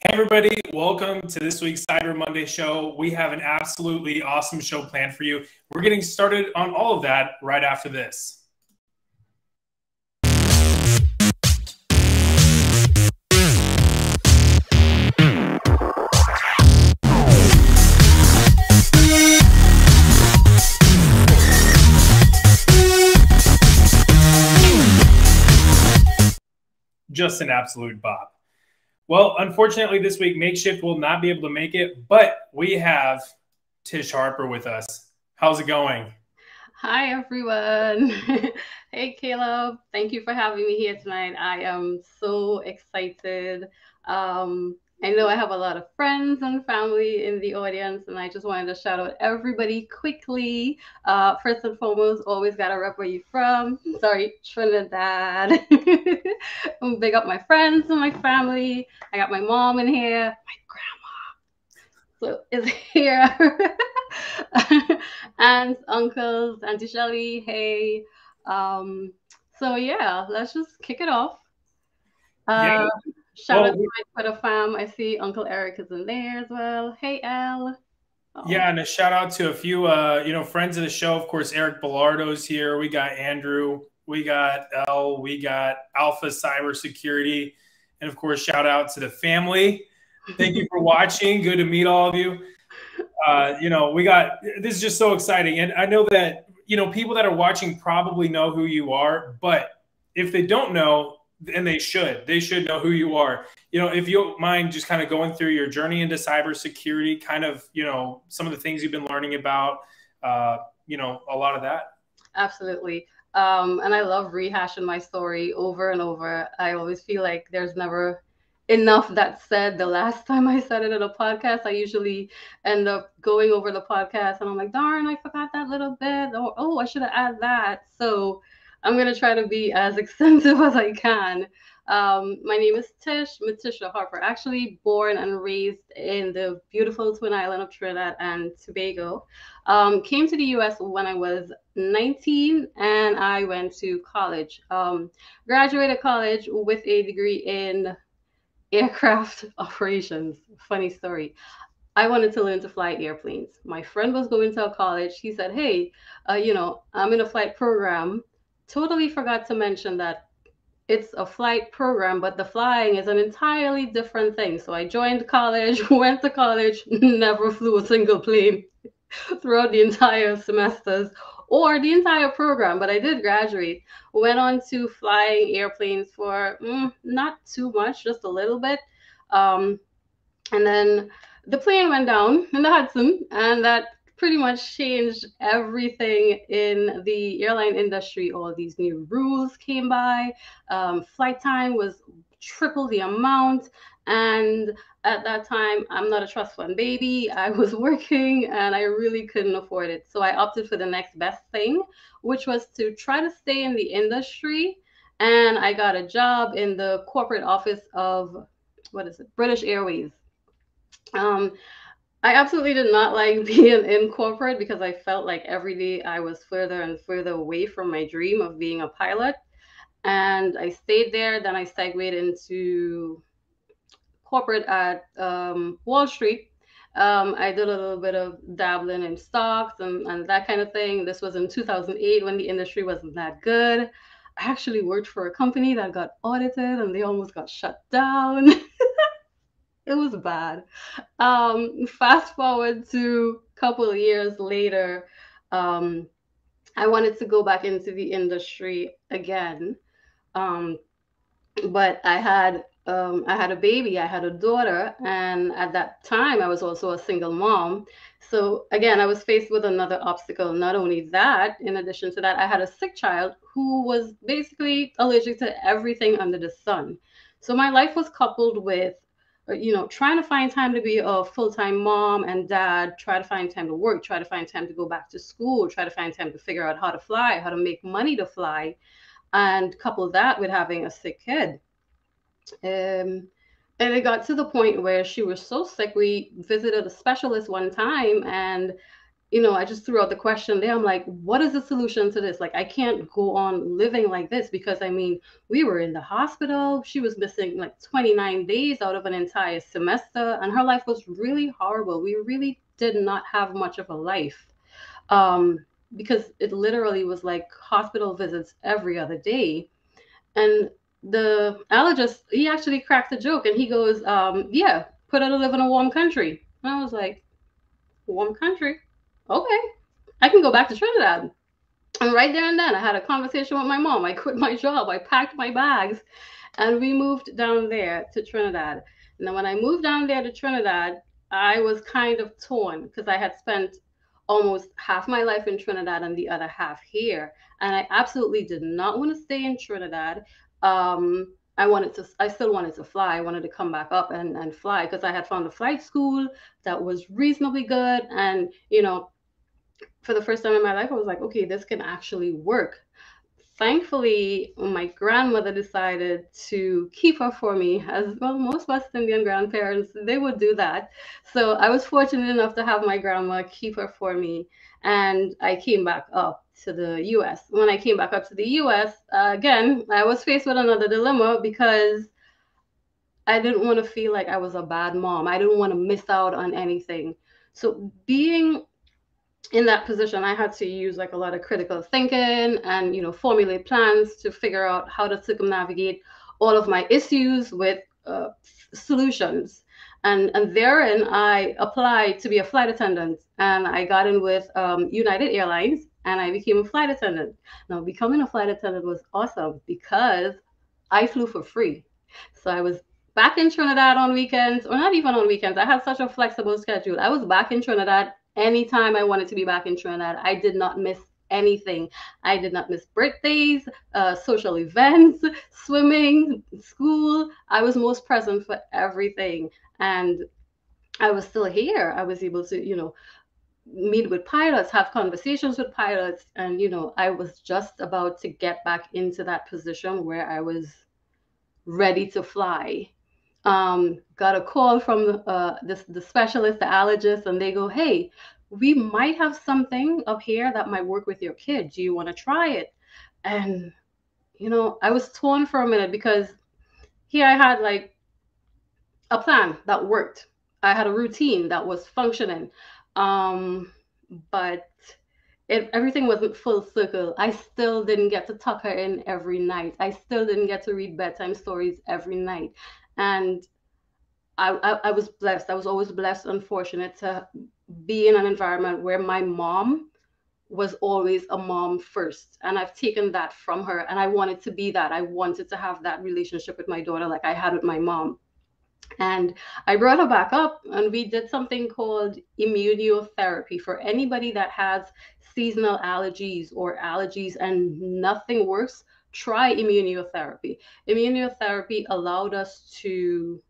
Hey everybody, welcome to this week's Cyber Monday show. We have an absolutely awesome show planned for you. We're getting started on all of that right after this. Just an absolute bop. Well, unfortunately, this week, Makeshift will not be able to make it, but we have Tish Harper with us. How's it going? Hi, everyone. Hey, Caleb. Thank you for having me here tonight. I am so excited. I know I have a lot of friends and family in the audience, and I just wanted to shout out everybody quickly. First and foremost, always got to rep where you from. Sorry, Trinidad. Big up my friends and my family. I got my mom in here, my grandma is here. Aunts, uncles, Auntie Shelly, hey. So yeah, let's just kick it off. Yeah. Shout out to my Twitter fam. I see Uncle Eric is in there as well. Hey, Al. Yeah, and a shout out to a few, friends of the show. Of course, Eric Bellardo's here. We got Andrew. We got Elle. We got Alpha Cybersecurity. And of course, shout out to the family. Thank you for watching. Good to meet all of you. This is just so exciting. And I know that, people that are watching probably know who you are, but if they don't know, and they should know who you are. If you don't mind just kind of going through your journey into cybersecurity, kind of, some of the things you've been learning about, a lot of that. Absolutely. And I love rehashing my story over and over. I always feel like there's never enough that's said. The last time I said it in a podcast, I usually end up going over the podcast and I'm like, darn, I forgot that little bit. Or, oh, I should have added that. So I'm going to try to be as extensive as I can. My name is Tish, Tish Harper, actually born and raised in the beautiful Twin Island of Trinidad and Tobago. Came to the US when I was 19 and I went to college. Graduated college with a degree in aircraft operations. Funny story. I wanted to learn to fly airplanes. My friend was going to a college. He said, hey, I'm in a flight program. Totally forgot to mention that it's a flight program, but the flying is an entirely different thing. So I joined college, went to college, never flew a single plane throughout the entire semesters or the entire program, but I did graduate. Went on to flying airplanes for not too much, just a little bit. And then the plane went down in the Hudson, and that pretty much changed everything in the airline industry. All these new rules came by. Flight time was triple the amount. And at that time, I'm not a trust fund baby. I was working and I really couldn't afford it. So I opted for the next best thing, which was to try to stay in the industry. And I got a job in the corporate office of, British Airways. I absolutely did not like being in corporate because I felt like every day I was further and further away from my dream of being a pilot. And I stayed there. Then I segued into corporate at Wall Street. I did a little bit of dabbling in stocks and that kind of thing. This was in 2008 when the industry wasn't that good. I actually worked for a company that got audited and they almost got shut down. It was bad. Fast forward to a couple of years later, um, I wanted to go back into the industry again. Um, but I had a baby, I had a daughter, and at that time I was also a single mom. So again, I was faced with another obstacle. Not only that, in addition to that, I had a sick child who was basically allergic to everything under the sun. So my life was coupled with trying to find time to be a full-time mom and dad, try to find time to work, try to find time to go back to school, try to find time to figure out how to fly, how to make money to fly, and couple that with having a sick kid. Um, and it got to the point where she was so sick, we visited a specialist one time, and I just threw out the question there. I'm like, what is the solution to this? Like, I can't go on living like this because I mean, we were in the hospital. She was missing like 29 days out of an entire semester, and her life was really horrible. We really did not have much of a life, um, because it literally was like hospital visits every other day. And the allergist, he actually cracked a joke and he goes, yeah, put her to live in a warm country. And I was like, warm country? Okay, I can go back to Trinidad. And right there and then, I had a conversation with my mom. I quit my job, I packed my bags, and we moved down there to Trinidad. And then when I moved down there to Trinidad, I was kind of torn because I had spent almost half my life in Trinidad and the other half here. And I absolutely did not want to stay in Trinidad. I still wanted to fly. I wanted to come back up and fly because I had found a flight school that was reasonably good. And, for the first time in my life, I was like, okay, this can actually work. Thankfully, my grandmother decided to keep her for me, as well, most West Indian grandparents, they would do that. So I was fortunate enough to have my grandma keep her for me. And I came back up to the US. When I came back up to the US, again, I was faced with another dilemma because I didn't want to feel like I was a bad mom. I didn't want to miss out on anything. So being in that position, I had to use like a lot of critical thinking and formulate plans to figure out how to circumnavigate all of my issues with solutions. And therein, I applied to be a flight attendant, and I got in with United Airlines, and I became a flight attendant. Now, becoming a flight attendant was awesome because I flew for free. So I was back in Trinidad on weekends, or not even on weekends. I had such a flexible schedule. I was back in Trinidad anytime I wanted to be back in Trinidad. I did not miss anything. I did not miss birthdays, social events, swimming, school. I was most present for everything. And I was still here. I was able to, meet with pilots, have conversations with pilots. And, I was just about to get back into that position where I was ready to fly. Got a call from the specialist, the allergist, and they go, "Hey, we might have something up here that might work with your kid. Do you want to try it?" And I was torn for a minute because here I had like a plan that worked. I had a routine that was functioning, um, but everything wasn't full circle. I still didn't get to tuck her in every night. I still didn't get to read bedtime stories every night, and I was blessed. I was always blessed and fortunate to be in an environment where my mom was always a mom first. And I've taken that from her. And I wanted to be that. I wanted to have that relationship with my daughter like I had with my mom. And I brought her back up and we did something called immunotherapy for anybody that has seasonal allergies or allergies and nothing works. Try immunotherapy. Immunotherapy allowed us to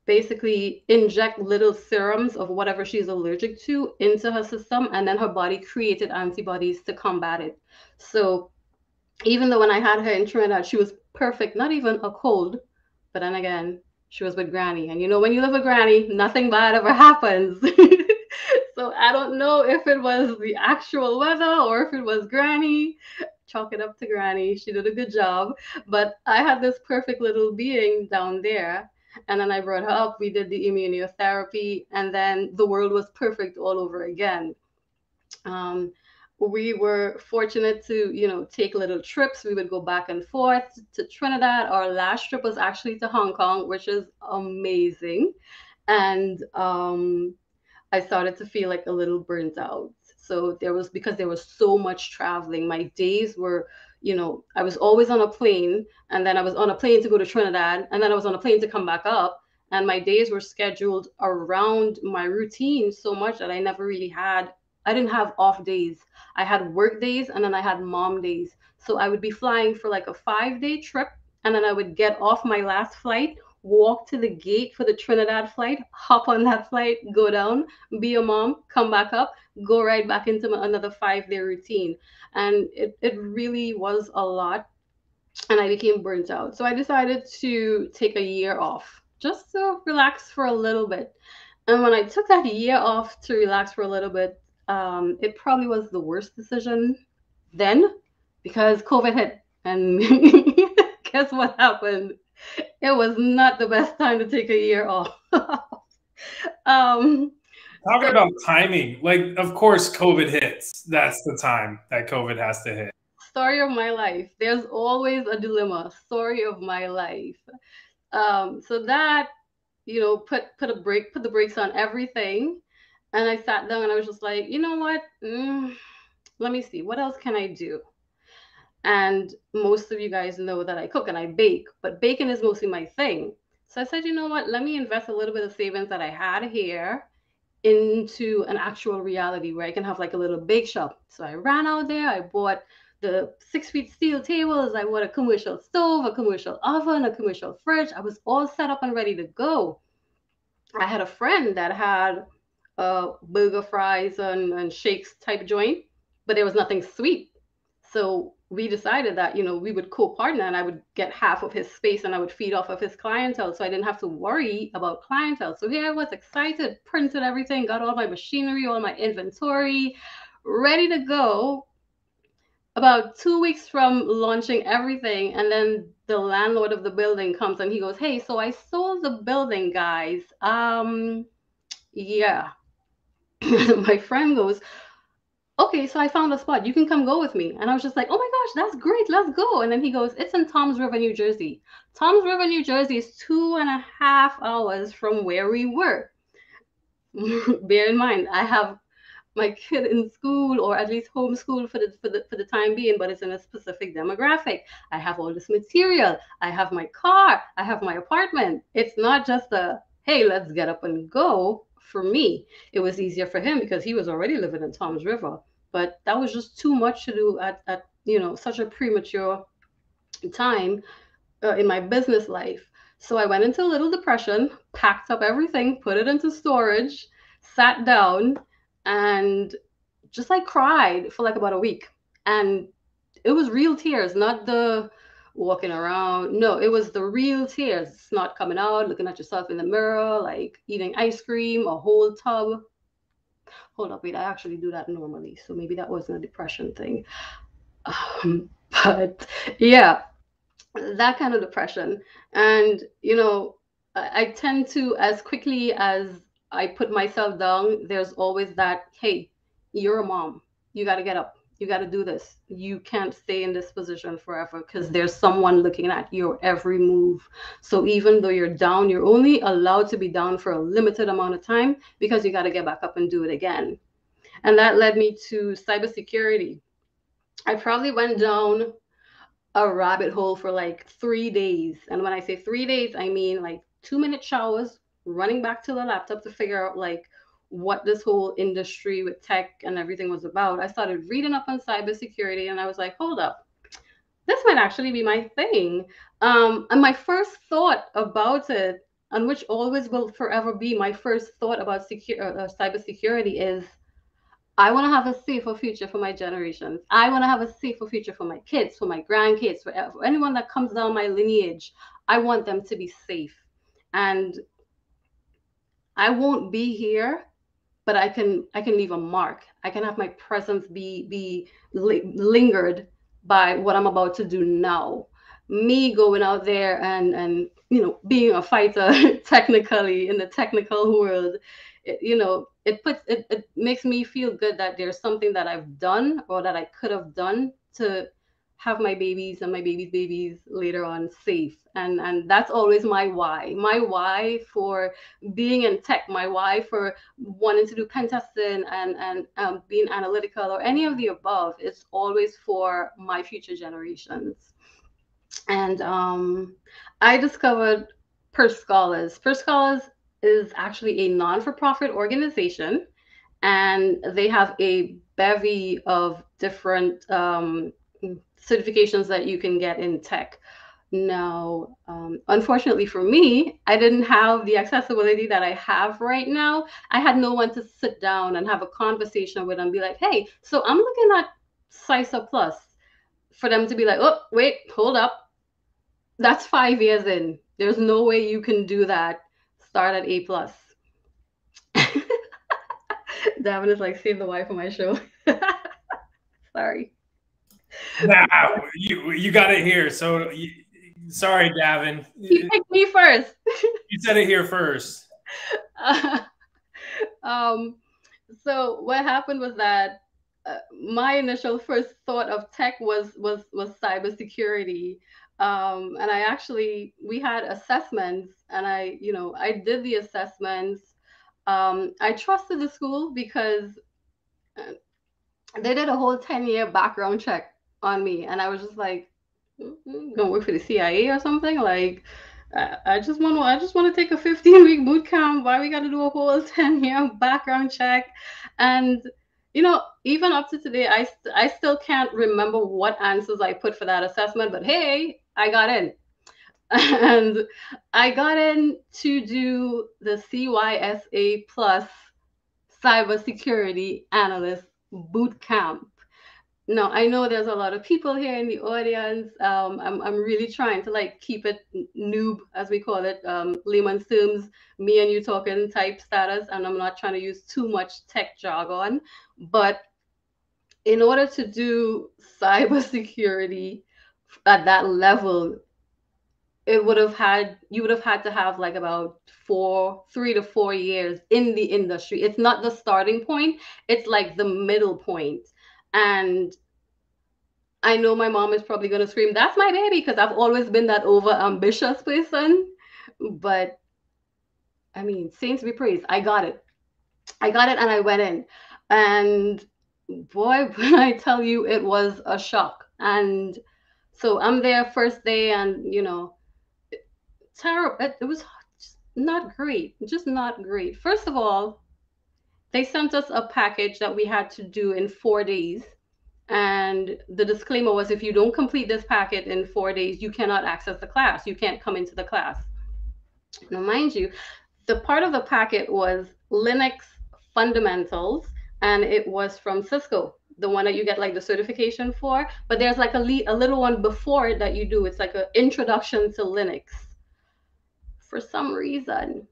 basically inject little serums of whatever she's allergic to into her system, and then her body created antibodies to combat it. So even though when I had her in Trinidad, she was perfect, not even a cold, but then again, she was with Granny. And when you live with Granny, nothing bad ever happens. So I don't know if it was the actual weather or if it was Granny. Chalk it up to Granny. She did a good job. But I had this perfect little being down there. And then I brought her up. We did the immunotherapy. And then the world was perfect all over again. Um, we were fortunate to, take little trips. We would go back and forth to Trinidad. Our last trip was actually to Hong Kong, which is amazing. And I started to feel like a little burnt out. So because there was so much traveling, my days were, I was always on a plane, and then I was on a plane to go to Trinidad, and then I was on a plane to come back up. And my days were scheduled around my routine so much that I didn't have off days. I had work days and then I had mom days. So I would be flying for like a 5-day trip, and then I would get off my last flight, walk to the gate for the Trinidad flight, hop on that flight, go down, be a mom, come back up, go right back into another 5-day routine. And it really was a lot. And I became burnt out. So I decided to take a year off just to relax for a little bit. And when I took that year off to relax for a little bit, it probably was the worst decision then because COVID hit. And guess what happened? It was not the best time to take a year off. um, Talking so, about timing, like, of course, COVID hits. That's the time that COVID has to hit. story of my life. There's always a dilemma. Story of my life. So that put the brakes on everything, and I sat down and I was just like, you know what? Let me see, what else can I do? And most of you guys know that I cook and I bake, but baking is mostly my thing. So I said, you know what? Let me invest a little bit of savings that I had here into an actual reality where I can have like a little bake shop. So I ran out there, I bought the 6 feet steel tables, I bought a commercial stove, a commercial oven, a commercial fridge. I was all set up and ready to go. I had a friend that had a burger, fries, and shakes type joint, but there was nothing sweet. So we decided that, we would co-partner and I would get half of his space and I would feed off of his clientele. So I didn't have to worry about clientele. So here I was excited, printed everything, got all my machinery, all my inventory, ready to go. About 2 weeks from launching everything, and then the landlord of the building comes and he goes, "Hey, so I sold the building, guys. Yeah." My friend goes, "Okay, so I found a spot. You can come go with me." And I was just like, "Oh my gosh, that's great. Let's go." And then he goes, "It's in Toms River, New Jersey." Toms River, New Jersey is 2.5 hours from where we were. Bear in mind, I have my kid in school, or at least homeschool for the time being, but it's in a specific demographic. I have all this material. I have my car. I have my apartment. It's not just a, hey, let's get up and go. For me, it was easier for him because he was already living in Toms River. But that was just too much to do at such a premature time in my business life. So I went into a little depression, packed up everything, put it into storage, sat down, and just like cried for like about a week. And it was real tears, not the walking around. No, it was the real tears. It's not coming out, looking at yourself in the mirror, like eating ice cream, a whole tub. Hold up, wait, I actually do that normally. So maybe that wasn't a depression thing. But yeah, that kind of depression. And I tend to, as quickly as I put myself down, there's always that, hey, you're a mom, you got to get up, you got to do this, you can't stay in this position forever because there's someone looking at your every move. So even though you're down, you're only allowed to be down for a limited amount of time because you got to get back up and do it again. And that led me to cybersecurity. I probably went down a rabbit hole for like 3 days. And when I say 3 days, I mean like 2 minute showers, running back to the laptop to figure out like what this whole industry with tech and everything was about. I started reading up on cybersecurity and I was like, hold up, this might actually be my thing. And my first thought about it, and which always will forever be my first thought about cybersecurity, is I want to have a safer future for my generations. I want to have a safer future for my kids, for my grandkids, for anyone that comes down my lineage. I want them to be safe. And I won't be here, but I can leave a mark. I can have my presence be lingered by what I'm about to do now. Me going out there and being a fighter technically in the technical world, it makes me feel good that there's something that I've done or that I could have done to have my babies and my babies' babies later on safe. And that's always my why. My why for being in tech, my why for wanting to do pen testing and being analytical or any of the above is always for my future generations. And I discovered Per Scholars. Per Scholars is actually a non-for-profit organization, and they have a bevy of different certifications that you can get in tech. Now, unfortunately for me, I didn't have the accessibility that I have right now. I had no one to sit down and have a conversation with and be like, hey, so I'm looking at CISA Plus, for them to be like, oh, wait, hold up. That's 5 years in. There's no way you can do that. Start at A plus. Davin is like, save the wife for my show. Sorry. Now you got it here. So sorry, Davin. He picked me first. You said it here first. um, so what happened was that my initial first thought of tech was cybersecurity. And I actually, we had assessments, and I did the assessments. I trusted the school because they did a whole 10-year background check on me, and I was just like, gonna work for the CIA or something? Like, I just want to take a 15-week boot camp. Why we got to do a whole 10-year background check? And even up to today, I still can't remember what answers I put for that assessment. But hey, I got in. And I got in to do the CYSA plus cybersecurity analyst boot camp. Now, I know there's a lot of people here in the audience. I'm really trying to like keep it noob, as we call it, layman's terms, me and you talking type status, and I'm not trying to use too much tech jargon. But in order to do cybersecurity at that level, you would have had to have like about 3 to 4 years in the industry. It's not the starting point, it's like the middle point. And I know my mom is probably going to scream, that's my baby, because I've always been that over ambitious person. But I mean, saints be praised, I got it, and I went in. And boy, when I tell you, it was a shock. And so I'm there first day, and terrible. It was not great, just not great. First of all, they sent us a package that we had to do in 4 days. And the disclaimer was, if you don't complete this packet in 4 days, you cannot access the class. You can't come into the class. Now, mind you, the part of the packet was Linux fundamentals, and it was from Cisco, the one that you get like the certification for. But there's like a little one before it that you do. It's like an introduction to Linux. For some reason,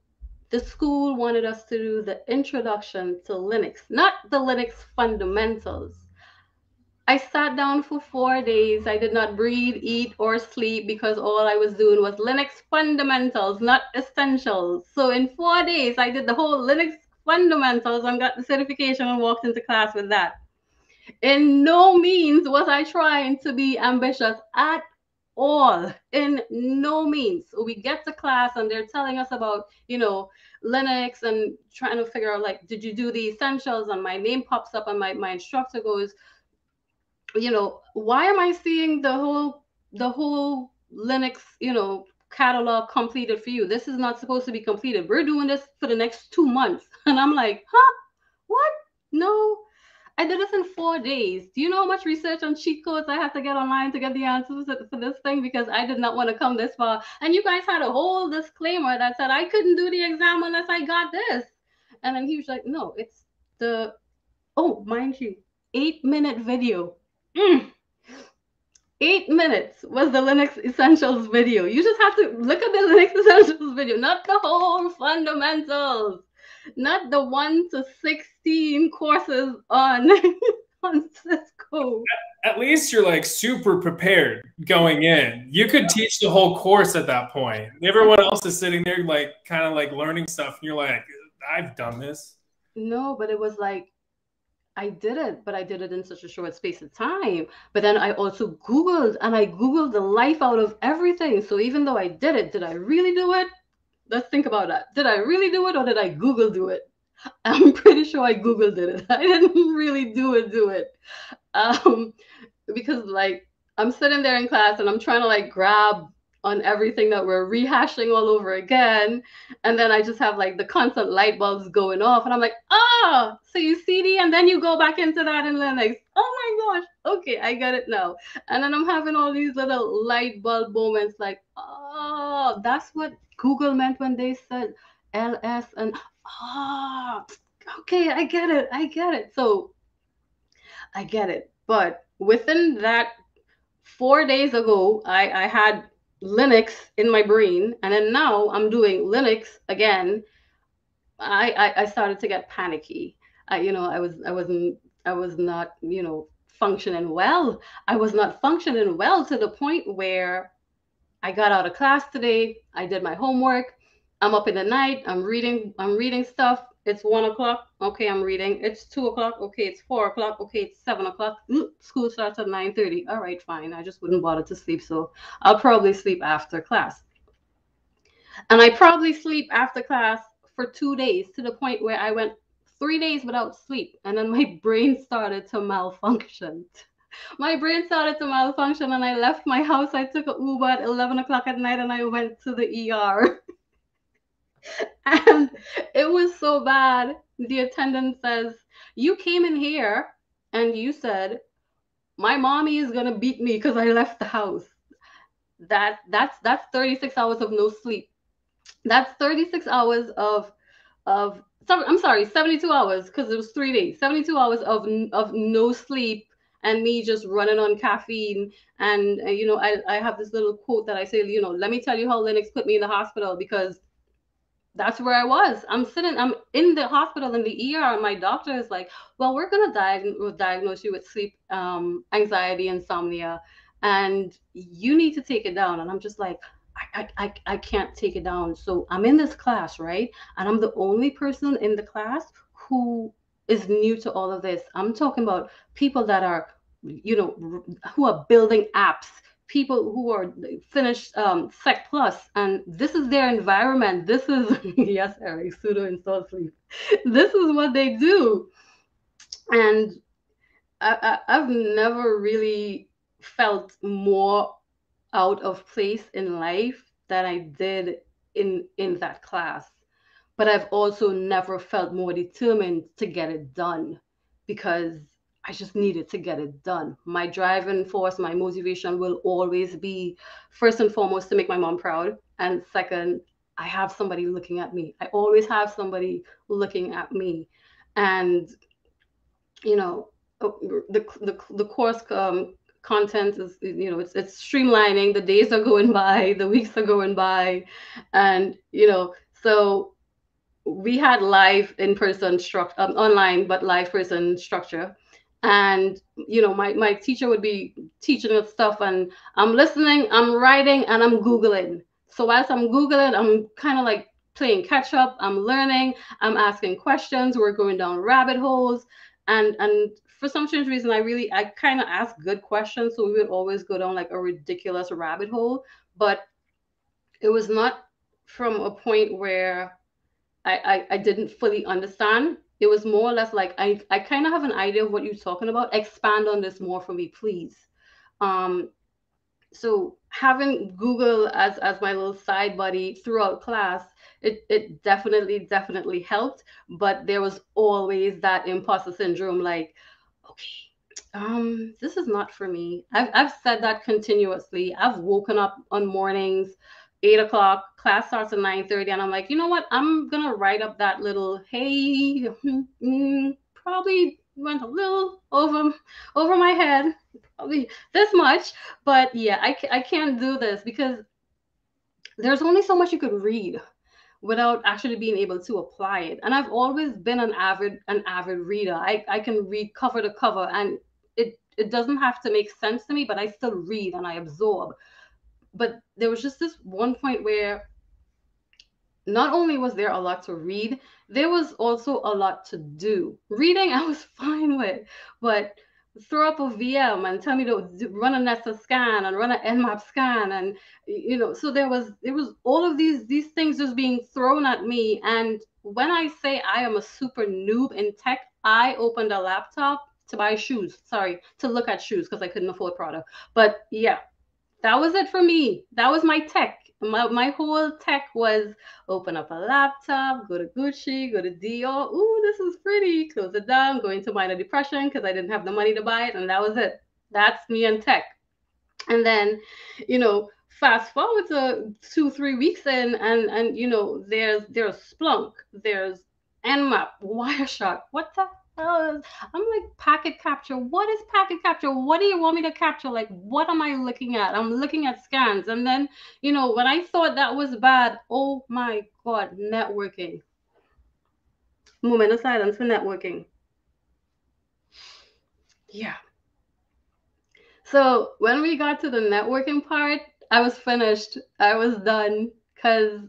the school wanted us to do the introduction to Linux, not the Linux fundamentals. I sat down for 4 days. I did not breathe, eat, or sleep because all I was doing was Linux fundamentals, not essentials. So in 4 days, I did the whole Linux fundamentals and got the certification and walked into class with that. In no means was I trying to be ambitious at all. In no means. So we get to class and they're telling us about, Linux, and trying to figure out, like, did you do the essentials? And my name pops up and my instructor goes, why am I seeing the whole Linux, catalog completed for you? This is not supposed to be completed. We're doing this for the next 2 months. And I'm like, huh? What? No, I did this in 4 days. Do you know how much research on cheat codes I had to get online to get the answers for this thing? Because I did not want to come this far. And you guys had a whole disclaimer that said I couldn't do the exam unless I got this. And then he was like, no, it's mind you, 8-minute video. 8 minutes was the Linux Essentials video. You just have to look at the Linux Essentials video, not the whole fundamentals, not the 1 to 16 courses on Cisco. At least you're like super prepared going in. You could teach the whole course at that point. Everyone else is sitting there like kind of like learning stuff, and you're like, I've done this. No, but it was like, I did it, but I did it in such a short space of time. But then I also Googled, and I Googled the life out of everything. So even though I did it, did I really do it? Let's think about that. Did I really do it, or did I Google do it? I'm pretty sure I Googled it. I didn't really do it. Because like I'm sitting there in class and I'm trying to like grab on everything that we're rehashing all over again. And then I just have like the constant light bulbs going off. And I'm like, so you CD and then you go back into that in Linux. Oh my gosh. Okay, I get it now. And then I'm having all these little light bulb moments like, that's what Google meant when they said LS and okay, I get it. So I get it. But within that 4 days ago, I had Linux in my brain, and then now I'm doing Linux again. I started to get panicky. I was not, functioning well. I was not functioning well to the point where I got out of class today. I did my homework. I'm up in the night. I'm reading stuff. It's 1 o'clock. Okay, I'm reading. It's 2 o'clock. Okay, it's 4 o'clock. Okay, it's 7 o'clock. School starts at 9:30. All right, fine. I just wouldn't bother to sleep, so I'll probably sleep after class. And I probably sleep after class for 2 days to the point where I went 3 days without sleep, and then my brain started to malfunction. My brain started to malfunction, and I left my house. I took a Uber at 11 o'clock at night, and I went to the ER. And it was so bad. The attendant says, "You came in here and you said my mommy is gonna beat me because I left the house." That's 36 hours of no sleep. That's 36 hours of I'm sorry, 72 hours because it was 3 days. 72 hours of no sleep and me just running on caffeine. And I have this little quote that I say, let me tell you how Linux put me in the hospital, because that's where I was. I'm in the hospital in the ER, and my doctor is like, "Well, we're gonna diagnose you with sleep anxiety, insomnia, and you need to take it down." And I'm just like, I can't take it down. So I'm in this class, right? And I'm the only person in the class who is new to all of this. I'm talking about people that are, who are building apps, people who are finished Sec Plus, and this is their environment. This is yes, Eric, sudo install sleep. This is what they do, and I've never really felt more out of place in life than I did in that class. But I've also never felt more determined to get it done, because I just needed to get it done. My driving force, my motivation will always be, first and foremost, to make my mom proud. And second, I have somebody looking at me. I always have somebody looking at me. And, you know, the course content is, it's streamlining. The days are going by, the weeks are going by. And, so we had live in person structure, online, but live person structure. And, my teacher would be teaching us stuff, and I'm listening, I'm writing, and I'm Googling. So as I'm Googling, I'm kind of like playing catch up. I'm learning, I'm asking questions, we're going down rabbit holes. And for some strange reason, I kind of ask good questions. So we would always go down like a ridiculous rabbit hole. But it was not from a point where I didn't fully understand. It was more or less like I kind of have an idea of what you're talking about. Expand on this more for me, please. Um, so having Google as my little side buddy throughout class, it definitely helped. But there was always that imposter syndrome, like, okay, this is not for me. I've said that continuously. I've woken up on mornings, 8 o'clock, class starts at 9:30, and I'm like, you know what? I'm gonna write up that little, hey, probably went a little over my head, probably this much. But yeah, I can't do this, because there's only so much you could read without actually being able to apply it. And I've always been an avid reader. I can read cover to cover, and it doesn't have to make sense to me, but I still read and I absorb. But there was just this one point where not only was there a lot to read, there was also a lot to do. Reading, I was fine with, but throw up a VM and tell me to run a Nesta scan and run an Nmap scan, and so there was all of these things just being thrown at me. And when I say I am a super noob in tech, I opened a laptop to buy shoes. Sorry, to look at shoes because I couldn't afford Prada. But yeah, that was it for me. That was my tech. My whole tech was open up a laptop, go to Gucci, go to Dior. Ooh, this is pretty. Close it down, go into minor depression because I didn't have the money to buy it, and that was it. That's me and tech. And then, fast forward to 2-3 weeks in, and there's Splunk, there's Nmap, Wireshark. What the hell is? I'm like, packet capture. What is packet capture? What do you want me to capture? Like, what am I looking at? I'm looking at scans. And then, when I thought that was bad, oh my God, networking. Moment of silence for networking. Yeah. So when we got to the networking part, I was finished. I was done. Because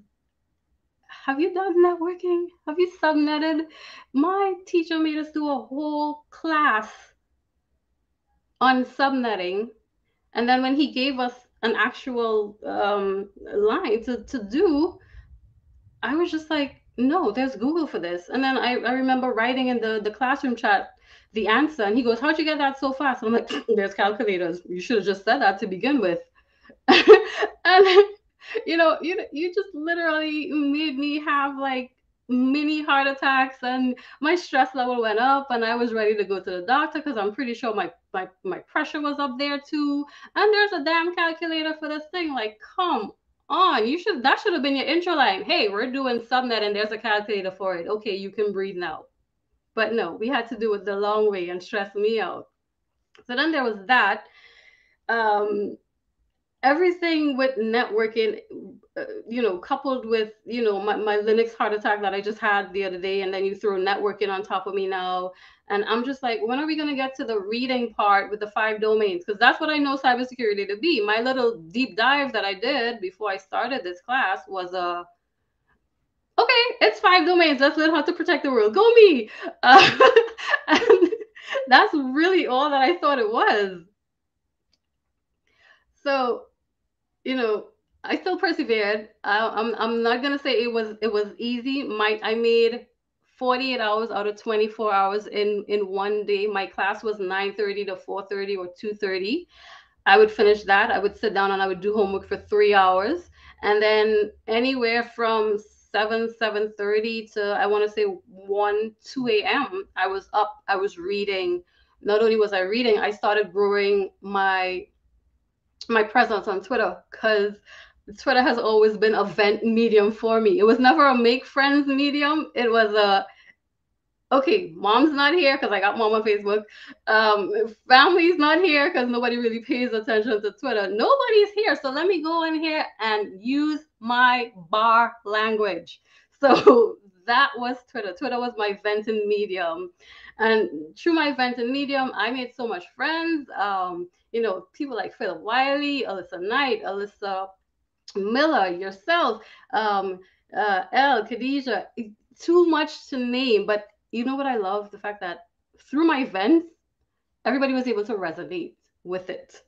have you done networking? Have you subnetted? My teacher made us do a whole class on subnetting. And then when he gave us an actual line to do, I was just like, no, there's Google for this. And then I remember writing in the classroom chat the answer, and he goes, how'd you get that so fast? And I'm like, there's calculators. You should have just said that to begin with. And you just literally made me have like mini heart attacks, and my stress level went up, and I was ready to go to the doctor because I'm pretty sure my pressure was up there too. And there's a damn calculator for this thing. Like, come on, that should have been your intro line. Hey, we're doing subnet and there's a calculator for it. Okay, you can breathe now. But no, we had to do it the long way and stress me out. So then there was that. Um, Everything with networking, coupled with, my Linux heart attack that I just had the other day, and then you throw networking on top of me now. And I'm just like, when are we going to get to the reading part with the 5 domains? Because that's what I know cybersecurity to be. My little deep dive that I did before I started this class was okay, it's 5 domains. Let's learn how to protect the world. Go me. And that's really all that I thought it was. So I still persevered. I'm not gonna say it was easy. I made 48 hours out of 24 hours in one day. My class was 9:30 to 4:30 or 2:30. I would finish that. I would sit down and I would do homework for 3 hours, and then anywhere from 7:30 to, I want to say, 1 2 a.m. I was up. I was reading. Not only was I reading, I started growing my presence on Twitter, because Twitter has always been a vent medium for me. It was never a make friends medium. It was a, okay, mom's not here because I got mom on Facebook. Family's not here because nobody really pays attention to Twitter. Nobody's here, so let me go in here and use my bar language. So that was Twitter. Twitter was my venting medium, and through my venting medium, I made so much friends. People like Philip Wiley, Alyssa Knight, Alyssa Miller, yourself, Khadijah, too much to name. But you know what I love? The fact that through my events, everybody was able to resonate with it.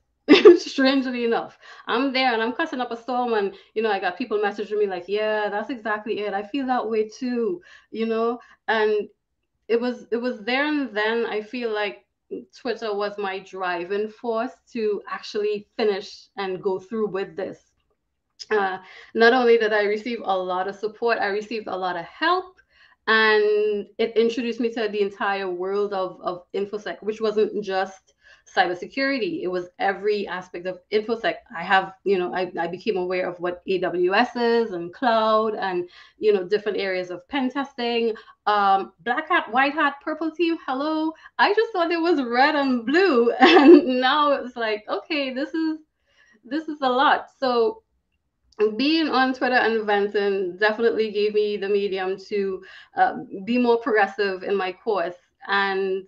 Strangely enough, I'm there and I'm cussing up a storm, and I got people messaging me like, yeah, that's exactly it. I feel that way too, and it was there and then I feel like Twitter was my driving force to actually finish and go through with this. uh, Not only did I receive a lot of support, I received a lot of help, and it introduced me to the entire world of Infosec, which wasn't just cybersecurity. It was every aspect of Infosec. I became aware of what AWS is and cloud, and different areas of pen testing. Black hat, white hat, purple team. Hello. I just thought it was red and blue, and now it's like, okay, this is a lot. So being on Twitter and venting definitely gave me the medium to be more progressive in my course. And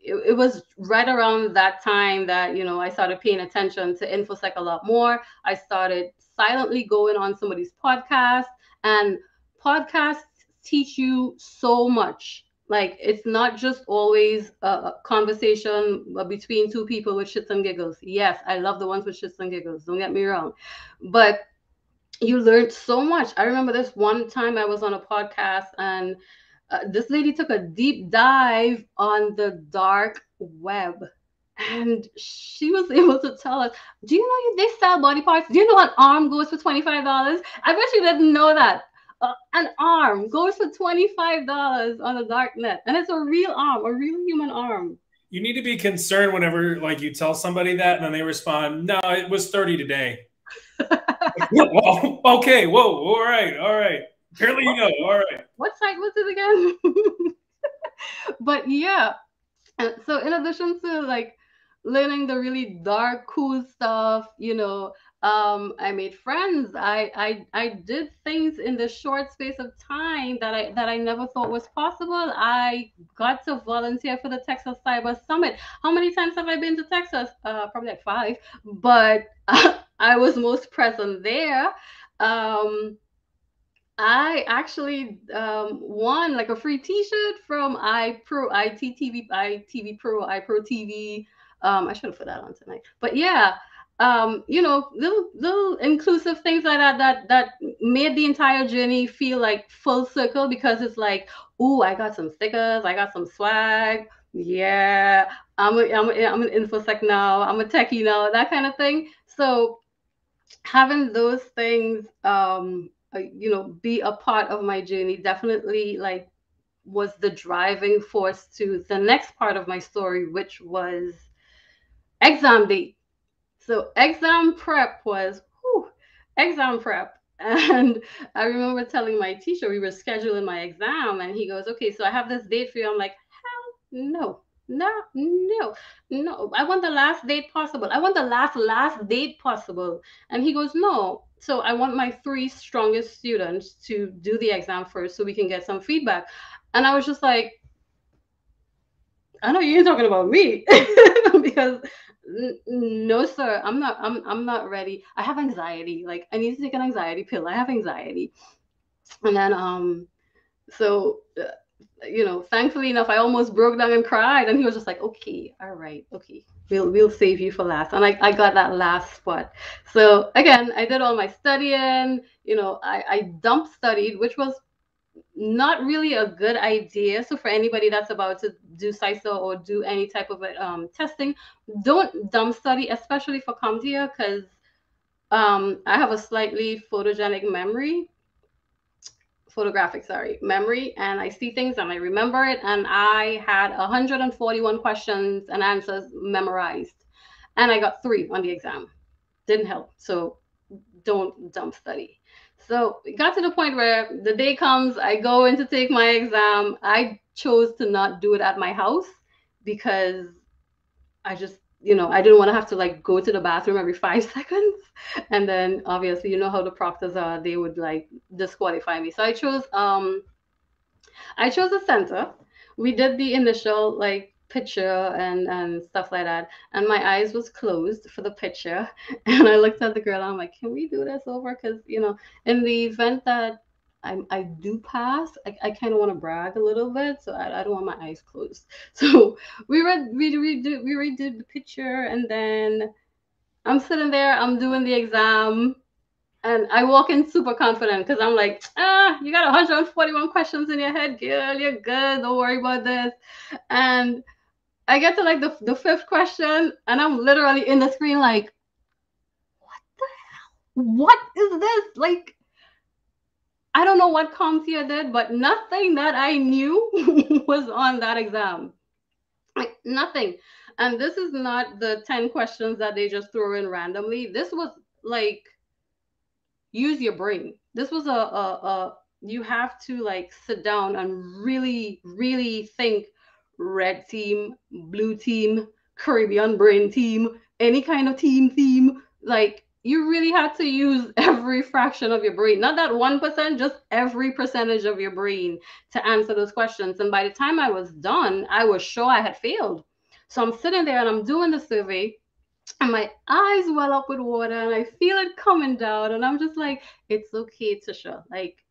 it was right around that time that, I started paying attention to InfoSec a lot more. I started silently going on somebody's podcast, and podcasts teach you so much. Like, it's not just always a conversation between two people with shits and giggles. Yes, I love the ones with shits and giggles. Don't get me wrong. But you learned so much. I remember this one time I was on a podcast, and this lady took a deep dive on the dark web. And she was able to tell us, do you know they sell body parts? Do you know an arm goes for $25? I bet you didn't know that. An arm goes for $25 on the dark net. And it's a real arm, a real human arm. You need to be concerned whenever you tell somebody that and then they respond, no, it was 30 today. Well, okay, whoa, all right. Apparently you know, all right. What site was it again? But yeah, so in addition to learning the really dark, cool stuff, I made friends. I did things in the short space of time that I never thought was possible. I got to volunteer for the Texas Cyber Summit. How many times have I been to Texas? Probably like five, but I was most present there. Um, I actually won like a free T-shirt from iPro ITTV iTV Pro iPro TV. I should have put that on tonight, but yeah, little inclusive things like that made the entire journey feel like full circle because it's like, ooh, I got some stickers, I got some swag. Yeah, I'm an infosec now. I'm a techie now. That kind of thing. So having those things be a part of my journey definitely like was the driving force to the next part of my story, which was exam date. So exam prep was exam prep. And I remember telling my teacher we were scheduling my exam, and he goes, "Okay, so I have this date for you." I'm like, "Hell no, no! I want the last date possible. I want the last date possible." And he goes, "No." So I want my three strongest students to do the exam first, so we can get some feedback. And I was just like, I know you ain't talking about me because no, sir, I'm not ready. I have anxiety. Like I need to take an anxiety pill. I have anxiety. And then so thankfully enough, I almost broke down and cried. And he was just like, "Okay, all right, okay, we'll save you for last." And I got that last spot. So again, I did all my studying. I dump studied, which was not really a good idea. So for anybody that's about to do CISA or do any type of testing, don't dump study, especially for CompTIA, because I have a slightly photographic, sorry, memory, and I see things and I remember it. And I had 141 questions and answers memorized, and I got 3 on the exam. Didn't help. So don't dump study. So it got to the point where the day comes, I go in to take my exam. I chose to not do it at my house because I just, I didn't want to have to like go to the bathroom every 5 seconds. And then obviously, you know how the proctors are, they would like disqualify me. So I chose a center. We did the initial like picture and stuff like that, and my eyes was closed for the picture. And I looked at the girl and I'm like, "Can we do this over?" Because in the event that I do pass, I kind of want to brag a little bit, so I don't want my eyes closed. So we redid the picture, and then I'm sitting there, I'm doing the exam, and I walk in super confident because I'm like, you got 141 questions in your head, girl. You're good. Don't worry about this. And I get to like the fifth question, and I'm literally in the screen like, what the hell? What is this? Like, I don't know what CompTIA did, but nothing that I knew was on that exam. Like, nothing. And this is not the 10 questions that they just throw in randomly. This was like, use your brain. This was a you have to like sit down and really think red team, blue team, Caribbean brain team, any kind of team theme. Like you really had to use every fraction of your brain, not that 1%, just every percentage of your brain to answer those questions. And by the time I was done, I was sure I had failed. So I'm sitting there and I'm doing the survey, and my eyes well up with water, and I feel it coming down, and I'm just like, "It's okay, Tisha. Like,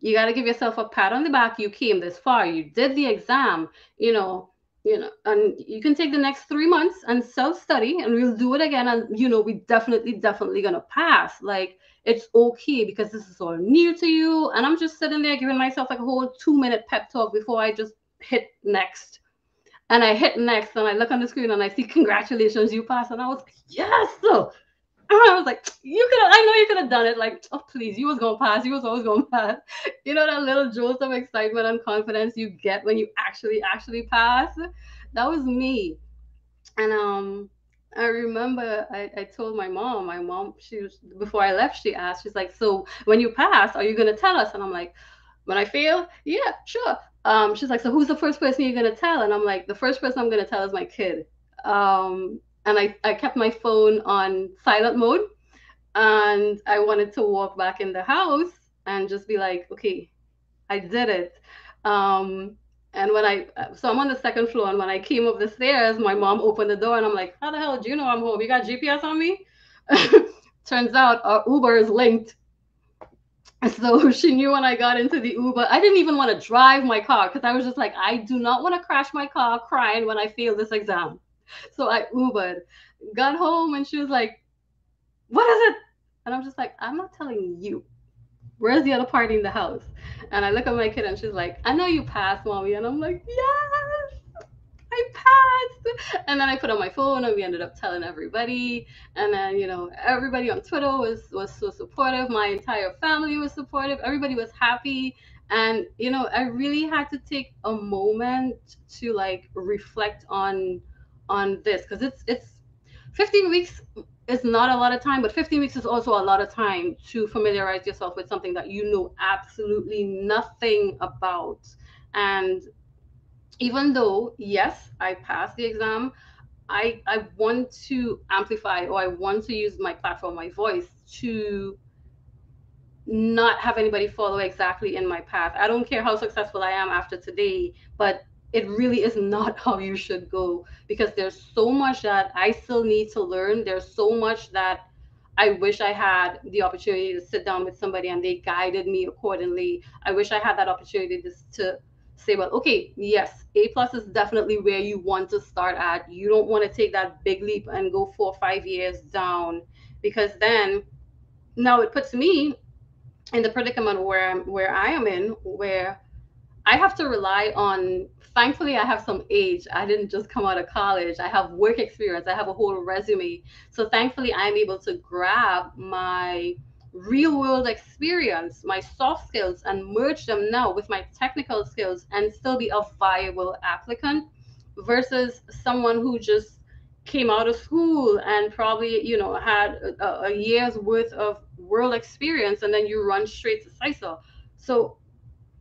you got to give yourself a pat on the back. You came this far. You did the exam, and you can take the next 3 months and self-study, and we'll do it again. And, we definitely going to pass. Like, it's okay because this is all new to you." And I'm just sitting there giving myself like a whole 2-minute pep talk before I just hit next. And I hit next, and I look on the screen and I see, "Congratulations, you passed." And I was like, "Yes!" So I was like, I know you could have done it. Like, oh, please, you was going to pass. You was always going to pass. That little jolt of excitement and confidence you get when you actually pass. That was me. And I remember I told my mom. My mom, before I left, she asked, she's like, "So when you pass, are you going to tell us?" And I'm like, "When I fail, yeah, sure." She's like, "So who's the first person you're going to tell?" And I'm like, "The first person I'm going to tell is my kid." And I kept my phone on silent mode. and I wanted to walk back in the house and just be like, okay, I did it. Um, and so I'm on the second floor, and when I came up the stairs, my mom opened the door, and I'm like, how the hell do you know I'm home? You got GPS on me? Turns out our Uber is linked. So she knew when I got into the Uber. I didn't even want to drive my car because I was just like, I do not want to crash my car crying when I fail this exam. So I Ubered, got home, and she was like, what is it? And I'm just like, I'm not telling you. Where's the other party in the house? And I look at my kid and she's like, I know you passed, mommy. And I'm like, yes, I passed. And then I put on my phone and we ended up telling everybody. And then, everybody on Twitter was so supportive. My entire family was supportive. Everybody was happy. And, I really had to take a moment to like reflect on this, because it's 15 weeks is not a lot of time, but 15 weeks is also a lot of time to familiarize yourself with something that you know absolutely nothing about. And even though, yes, I passed the exam, I want to amplify, or I want to use my platform, my voice, to not have anybody follow exactly in my path. I don't care how successful I am after today, but it really is not how you should go, because there's so much that I still need to learn. There's so much that I wish I had the opportunity to sit down with somebody and they guided me accordingly. I wish I had that opportunity to say, well, okay, yes, A plus is definitely where you want to start at. You don't want to take that big leap and go 4 or 5 years down, because then now it puts me in the predicament where I am in, where I have to rely on. Thankfully, I have some age. I didn't just come out of college. I have work experience. I have a whole resume. So thankfully, I'm able to grab my real world experience, my soft skills, and merge them now with my technical skills and still be a viable applicant, versus someone who just came out of school and probably had a year's worth of world experience, and then you run straight to CISA. So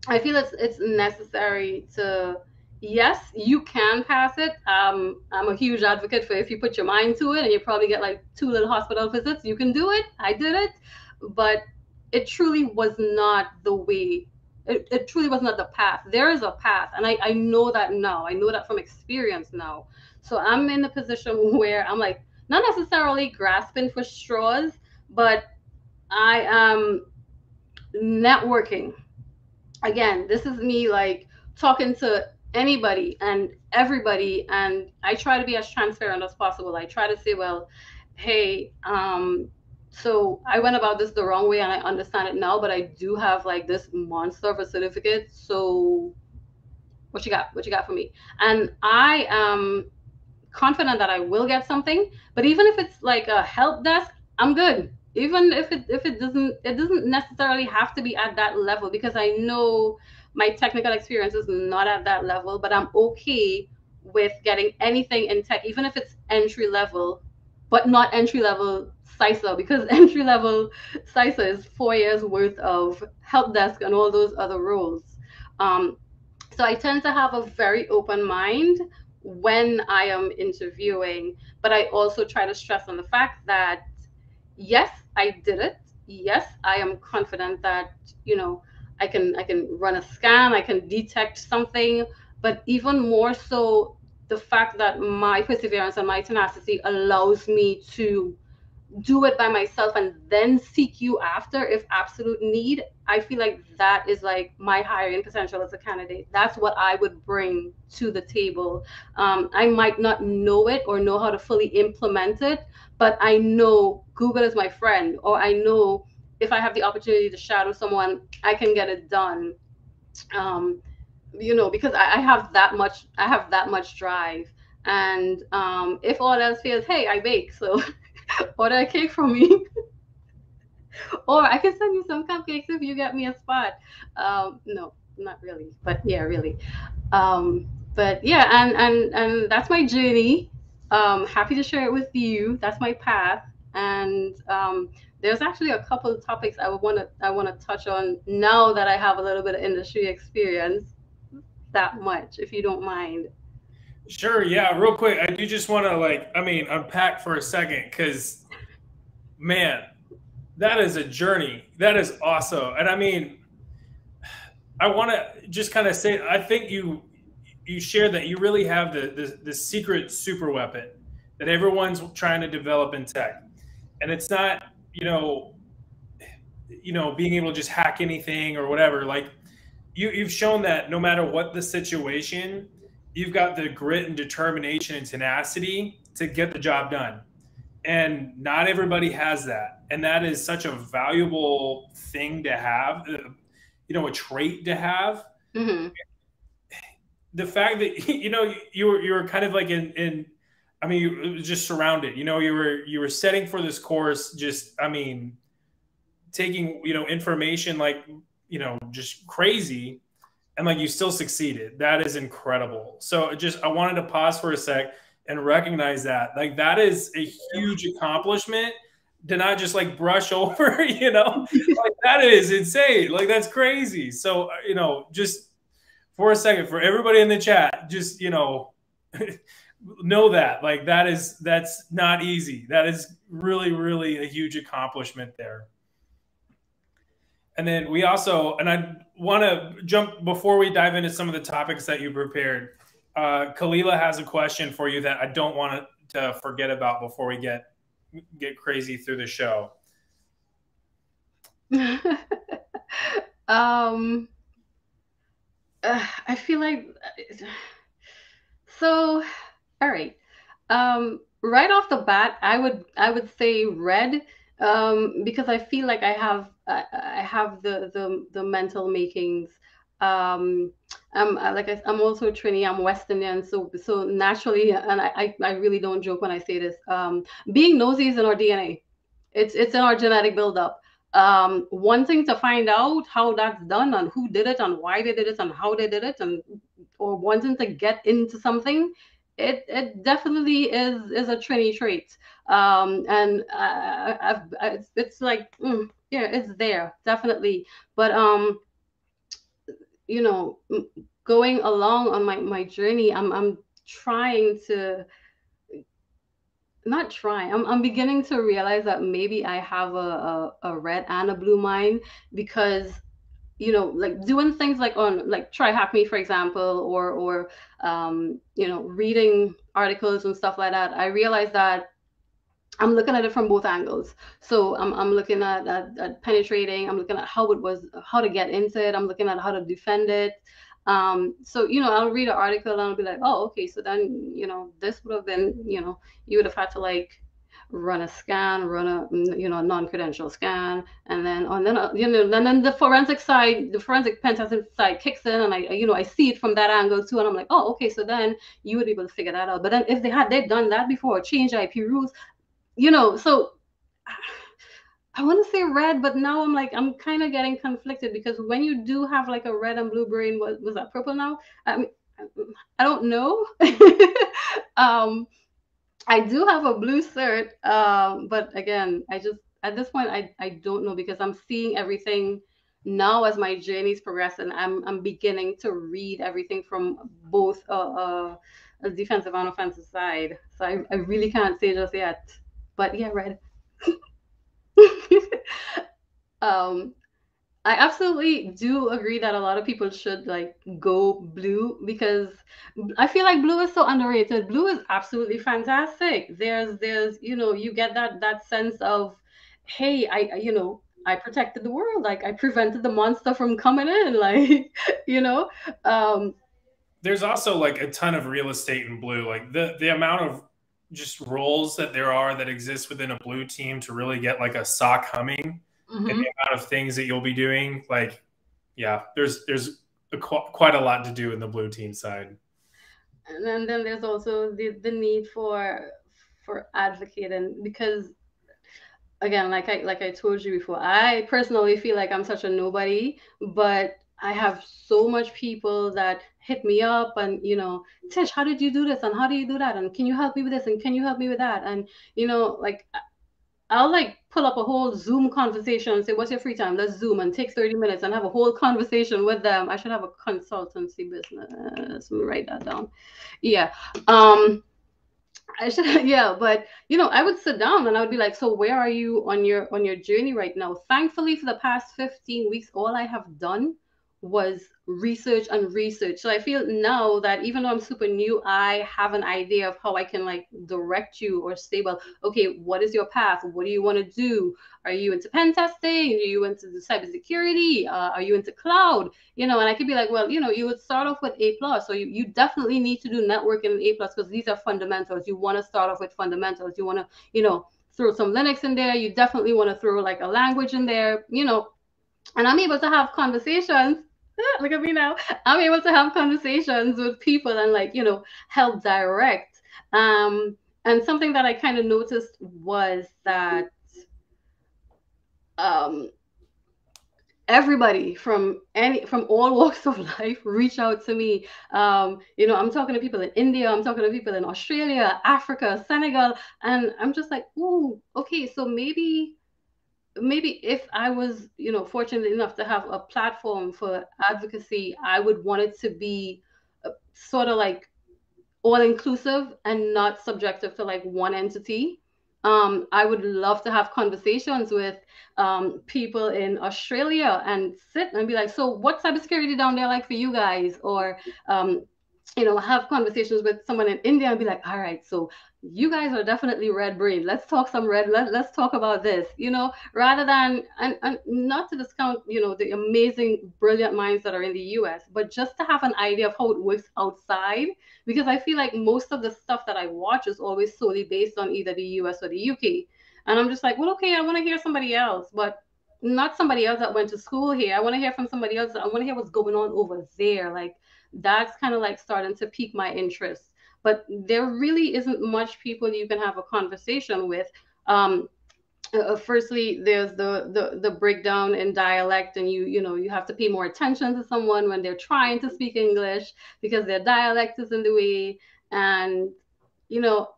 I feel it's necessary to, yes, you can pass it. I'm a huge advocate for, if you put your mind to it and you probably get like 2 little hospital visits, you can do it. I did it, but it truly was not the way. It truly was not the path. There is a path, and I know that now. I know that from experience now. So I'm in a position where I'm like, not necessarily grasping for straws, but I am networking. Again, this is me like talking to anybody and everybody, and I try to be as transparent as possible. I try to say, well, hey, so I went about this the wrong way and I understand it now, but I do have like this monster of a certificate. So what you got for me? And I am confident that I will get something. But even if it's like a help desk, I'm good. Even if it doesn't necessarily have to be at that level, because I know my technical experience is not at that level, but I'm okay with getting anything in tech, even if it's entry level, but not entry level CISA, because entry level CISA is 4 years worth of help desk and all those other roles. Um, so I tend to have a very open mind when I am interviewing, but I also try to stress on the fact that yes, I did it. Yes, I am confident that, I can run a scan, I can detect something, but even more so, the fact that my perseverance and my tenacity allows me to do it by myself and then seek you after if absolute need. I feel like that is like my hiring potential as a candidate. That's what I would bring to the table. I might not know it or know how to fully implement it, but I know Google is my friend, or I know if I have the opportunity to shadow someone, I can get it done. um, because I have that much drive. And if all else fails, hey, I bake, so order a cake from me. Or I can send you some cupcakes if you get me a spot. No, not really, but yeah, really. But yeah, and that's my journey. Happy to share it with you. That's my path, and there's actually a couple of topics I want to touch on now that I have a little bit of industry experience. That much, if you don't mind. Sure. Yeah. Real quick, I do just want to unpack for a second, because man, That is a journey. That is awesome. And I mean, I want to just kind of say, I think you share that you really have the secret super weapon that everyone's trying to develop in tech, and it's not being able to just hack anything or whatever. Like you've shown that no matter what the situation, you've got the grit and determination and tenacity to get the job done. And not everybody has that, and that is such a valuable thing to have, a trait to have. Hmm. The fact that you were kind of like in I mean, you it was just surrounded. You were setting for this course, just I mean, taking information like just crazy, and like you still succeeded. That is incredible. So just I wanted to pause for a sec and recognize that, like, that is a huge accomplishment to not just like brush over. Like that is insane. Like that's crazy. So just for a second, for everybody in the chat, just know that, like, that's not easy. That is really, really a huge accomplishment there. And then we also, and I want to jump before we dive into some of the topics that you prepared. Kalila has a question for you that I don't want to forget about before we get crazy through the show. um, I feel like so. All right. Right off the bat, I would say red, because I feel like I have the mental makings. Um, I'm also Trini. I'm West Indian, so naturally, and I really don't joke when I say this. Being nosy is in our DNA. It's in our genetic buildup. Wanting to find out how that's done and who did it and why they did it and how they did it, and or wanting to get into something, it definitely is a Trini trait. And it's like, yeah, it's there definitely. But you know, going along on my journey, I'm trying to not trying. I'm beginning to realize that maybe I have a red and a blue mind, because like doing things like on like try hack me, for example, or reading articles and stuff like that. I realize that I'm looking at it from both angles. So I'm looking at penetrating. I'm looking at how to get into it. I'm looking at how to defend it. So I'll read an article and I'll be like, oh, okay. So then this would have been, you would have had to like run a scan, run a non-credential scan, and then the forensic side, the forensic pen testing side kicks in, and I see it from that angle too, and I'm like, oh, okay. So then you would be able to figure that out. But then if they'd done that before, change IP rules, so I want to say red, but now I'm kind of getting conflicted, because when you do have like a red and blue brain, was that purple now? I mean, I don't know. um, I do have a blue cert, but again, I just at this point I don't know, because I'm seeing everything now as my journey's progressing. I'm beginning to read everything from both a defensive and offensive side. So I really can't say just yet. But yeah, red. um, I absolutely do agree that a lot of people should like go blue, because I feel like blue is so underrated. Blue is absolutely fantastic. There's you get that sense of, hey, I protected the world, like I prevented the monster from coming in, like you know. Um, There's also like a ton of real estate in blue. Like the amount of just roles that there are that exist within a blue team to really get like a sock humming, and mhm. the amount of things that you'll be doing. Like, yeah, there's quite a lot to do in the blue team side. And then there's also the need for advocating, because again, like I told you before, I personally feel like I'm such a nobody, but I have so much people that hit me up and Tish, how did you do this and how do you do that, and can you help me with this and can you help me with that, and like I'll like pull up a whole Zoom conversation and say, what's your free time? Let's Zoom and take 30 minutes and have a whole conversation with them. I should have a consultancy business. Let me write that down. Yeah. Um I should, yeah, but I would sit down and I would be like, so where are you on your journey right now? Thankfully, for the past 15 weeks, all I have done was research and research. So I feel now that even though I'm super new, I have an idea of how I can like direct you or say, well, okay, what is your path? What do you want to do? Are you into pen testing? Are you into the cybersecurity? Are you into cloud? And I could be like, well, you would start off with A plus, so you definitely need to do networking in A plus because these are fundamentals. You want to start off with fundamentals. You want to, throw some Linux in there. You definitely want to throw like a language in there, and I'm able to have conversations. Look at me now. I'm able to have conversations with people and like, help direct. And something that I kind of noticed was that um everybody from all walks of life reach out to me. I'm talking to people in India, I'm talking to people in Australia, Africa, Senegal, and I'm just like, oh, okay, so maybe if I was, fortunate enough to have a platform for advocacy, I would want it to be sort of like all inclusive and not subjective to like one entity. I would love to have conversations with people in Australia and sit and be like, so what's cybersecurity down there like for you guys? Or, have conversations with someone in India and be like, all right, so you guys are definitely red brain. Let's talk some red. Let's talk about this, rather than, and not to discount, the amazing, brilliant minds that are in the US, but just to have an idea of how it works outside, because I feel like most of the stuff that I watch is always solely based on either the US or the UK. And I'm just like, well, okay, I want to hear somebody else, but not somebody else that went to school here. I want to hear from somebody else. I want to hear what's going on over there. Like that's kind of like starting to pique my interest. But there really isn't much people you can have a conversation with. Firstly, there's the breakdown in dialect, and you have to pay more attention to someone when they're trying to speak English because their dialect is in the way. And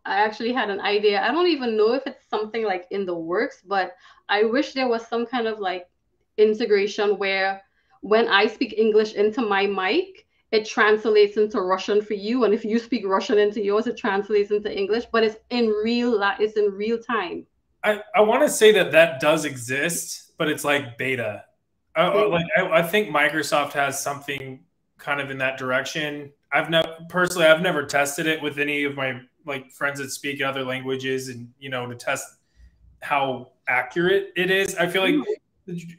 I actually had an idea. I don't even know if it's something like in the works, but I wish there was some kind of like integration where when I speak English into my mic, it translates into Russian for you, and if you speak Russian into yours, it translates into English, but it's in real time. I want to say that does exist, but it's like beta. I think Microsoft has something kind of in that direction. I've never tested it with any of my like friends that speak other languages, and to test how accurate it is. I feel like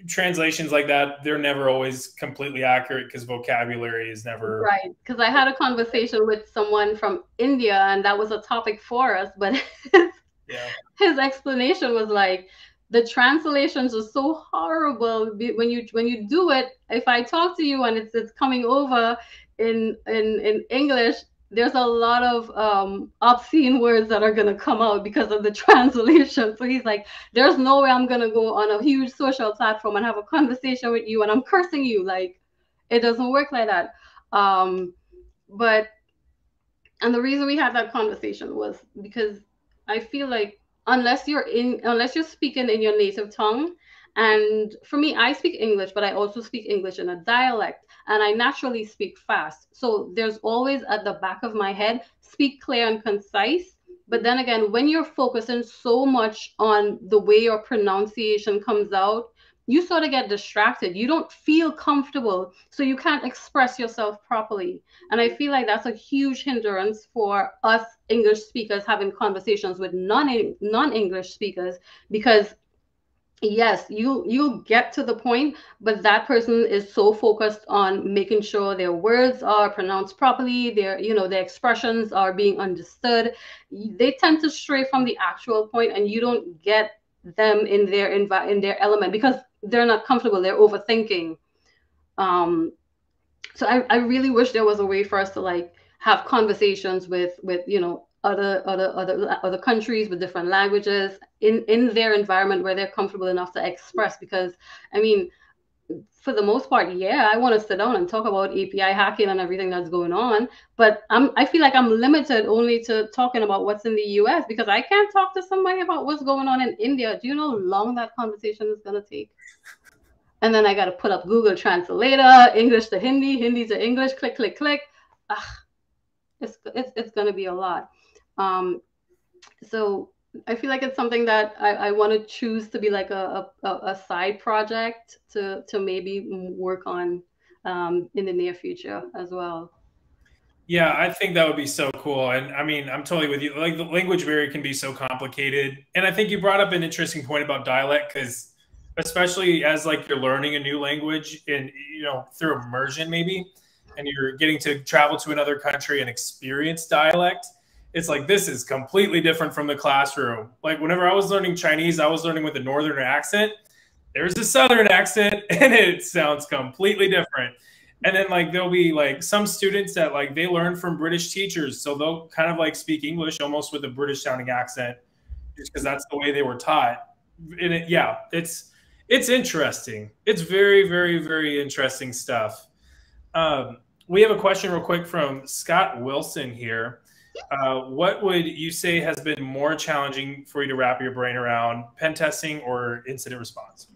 translations like that, they're never always completely accurate because vocabulary is never right. Because I had a conversation with someone from India, and that was a topic for us, but yeah. His explanation was like, the translations are so horrible when you do it. If I talk to you and it's coming over in English, there's a lot of obscene words that are gonna come out because of the translation. So he's like, there's no way I'm gonna go on a huge social platform and have a conversation with you and I'm cursing you. Like, it doesn't work like that. But and the reason we had that conversation was because I feel like unless you're speaking in your native tongue, and for me, I speak English, but I also speak English in a dialect, and I naturally speak fast. So there's always at the back of my head, speak clear and concise. But then again, when you're focusing so much on the way your pronunciation comes out, you sort of get distracted. You don't feel comfortable, so you can't express yourself properly. And I feel like that's a huge hindrance for us English speakers having conversations with non-English speakers, because yes, you'll get to the point, but that person is so focused on making sure their words are pronounced properly, their expressions are being understood. They tend to stray from the actual point, and you don't get them in their element because they're not comfortable. They're overthinking. Um, so I really wish there was a way for us to like have conversations with other countries with different languages in their environment where they're comfortable enough to express. Because I mean, for the most part, yeah, I want to sit down and talk about API hacking and everything that's going on, but I feel like I'm limited only to talking about what's in the US, because I can't talk to somebody about what's going on in India. Do you know how long that conversation is going to take? And then I got to put up Google Translator, English to Hindi, Hindi to English, click, click, click. Ugh, it's going to be a lot. So I feel like it's something that I want to choose to be like a side project to maybe work on in the near future as well. Yeah, I think that would be so cool. And I mean, I'm totally with you. Like the language barrier can be so complicated. And I think you brought up an interesting point about dialect because especially as like you're learning a new language and through immersion maybe and you're getting to travel to another country and experience dialect, it's like this is completely different from the classroom. Like whenever I was learning Chinese, I was learning with a northern accent. There's a southern accent and it sounds completely different. And then like there'll be like some students that like they learn from British teachers, so they'll kind of like speak English almost with a British sounding accent, just because that's the way they were taught. And yeah, it's interesting. It's very very very interesting stuff. We have a question real quick from Scott Wilson here. What would you say has been more challenging for you to wrap your brain around, pen testing or incident response?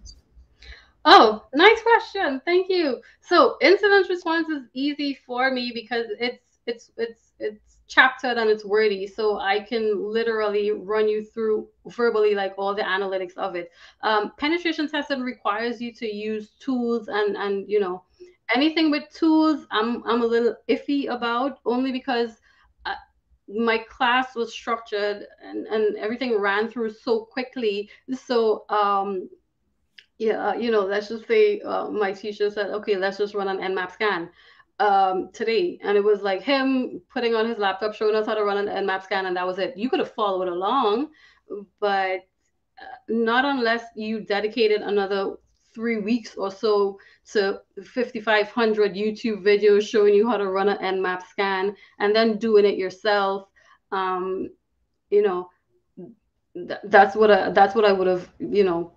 Oh, nice question. Thank you. So incident response is easy for me because it's chaptered and it's wordy. So I can literally run you through verbally like all the analytics of it. Penetration testing requires you to use tools and anything with tools I'm a little iffy about only because uh, my class was structured and everything ran through so quickly. So yeah, let's just say my teacher said, okay, let's just run an Nmap scan today. And it was like him putting on his laptop, showing us how to run an Nmap scan, and that was it. You could have followed along, but not unless you dedicated another 3 weeks or so to 5,500 YouTube videos showing you how to run an Nmap scan and then doing it yourself. Um, you know, that's what I would have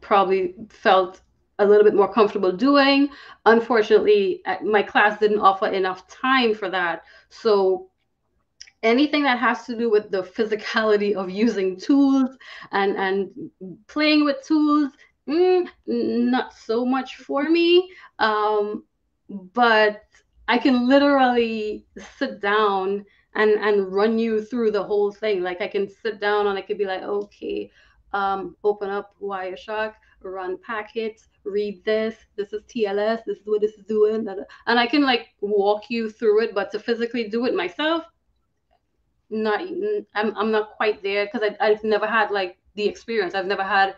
probably felt a little bit more comfortable doing. Unfortunately, my class didn't offer enough time for that. So anything that has to do with the physicality of using tools and playing with tools, not so much for me. But I can literally sit down and run you through the whole thing. Like I can sit down and I could be like, okay, open up Wireshark, run packets, read this. This is TLS. This is what this is doing, and I can like walk you through it. But to physically do it myself, not I'm not quite there because I've never had like the experience. I've never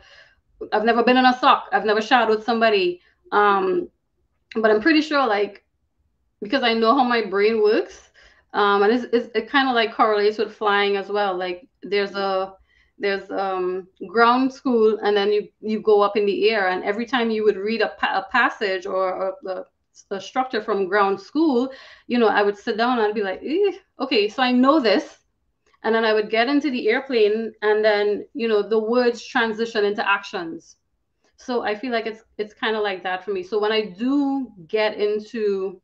been in a sock. I've never shadowed somebody. But I'm pretty sure like because I know how my brain works, and it kind of like correlates with flying as well. Like there's ground school, and then you go up in the air, and every time you would read a passage or a structure from ground school, I would sit down and I'd be like, okay, so I know this, and then I would get into the airplane, and then the words transition into actions. So I feel like it's kind of like that for me. So when I do get into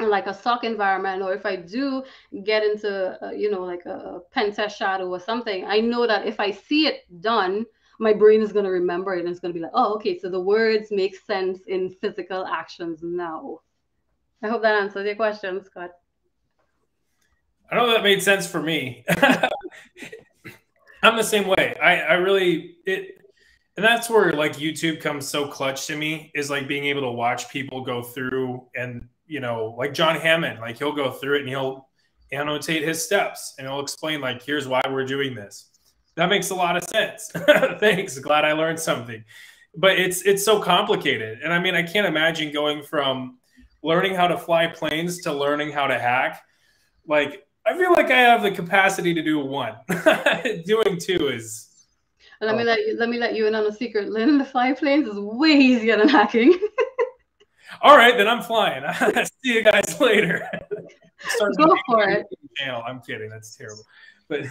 like a SOC environment, or if I do get into like a pen test shadow or something, I know that if I see it done, my brain is going to remember it and it's going to be like, oh, okay, so the words make sense in physical actions now. I hope that answers your question, Scott. I know that made sense for me. I'm the same way. I really and that's where like YouTube comes so clutch to me is like being able to watch people go through and like John Hammond, like he'll go through it and he'll annotate his steps and he'll explain like here's why we're doing this. That makes a lot of sense. Thanks. Glad I learned something. But it's so complicated. And I mean, I can't imagine going from learning how to fly planes to learning how to hack. Like I feel like I have the capacity to do one. Doing two is. Let me let you in on a secret. Learning to fly planes is way easier than hacking. All right, then I'm flying. See you guys later. Go for it. Channel. I'm kidding. That's terrible. But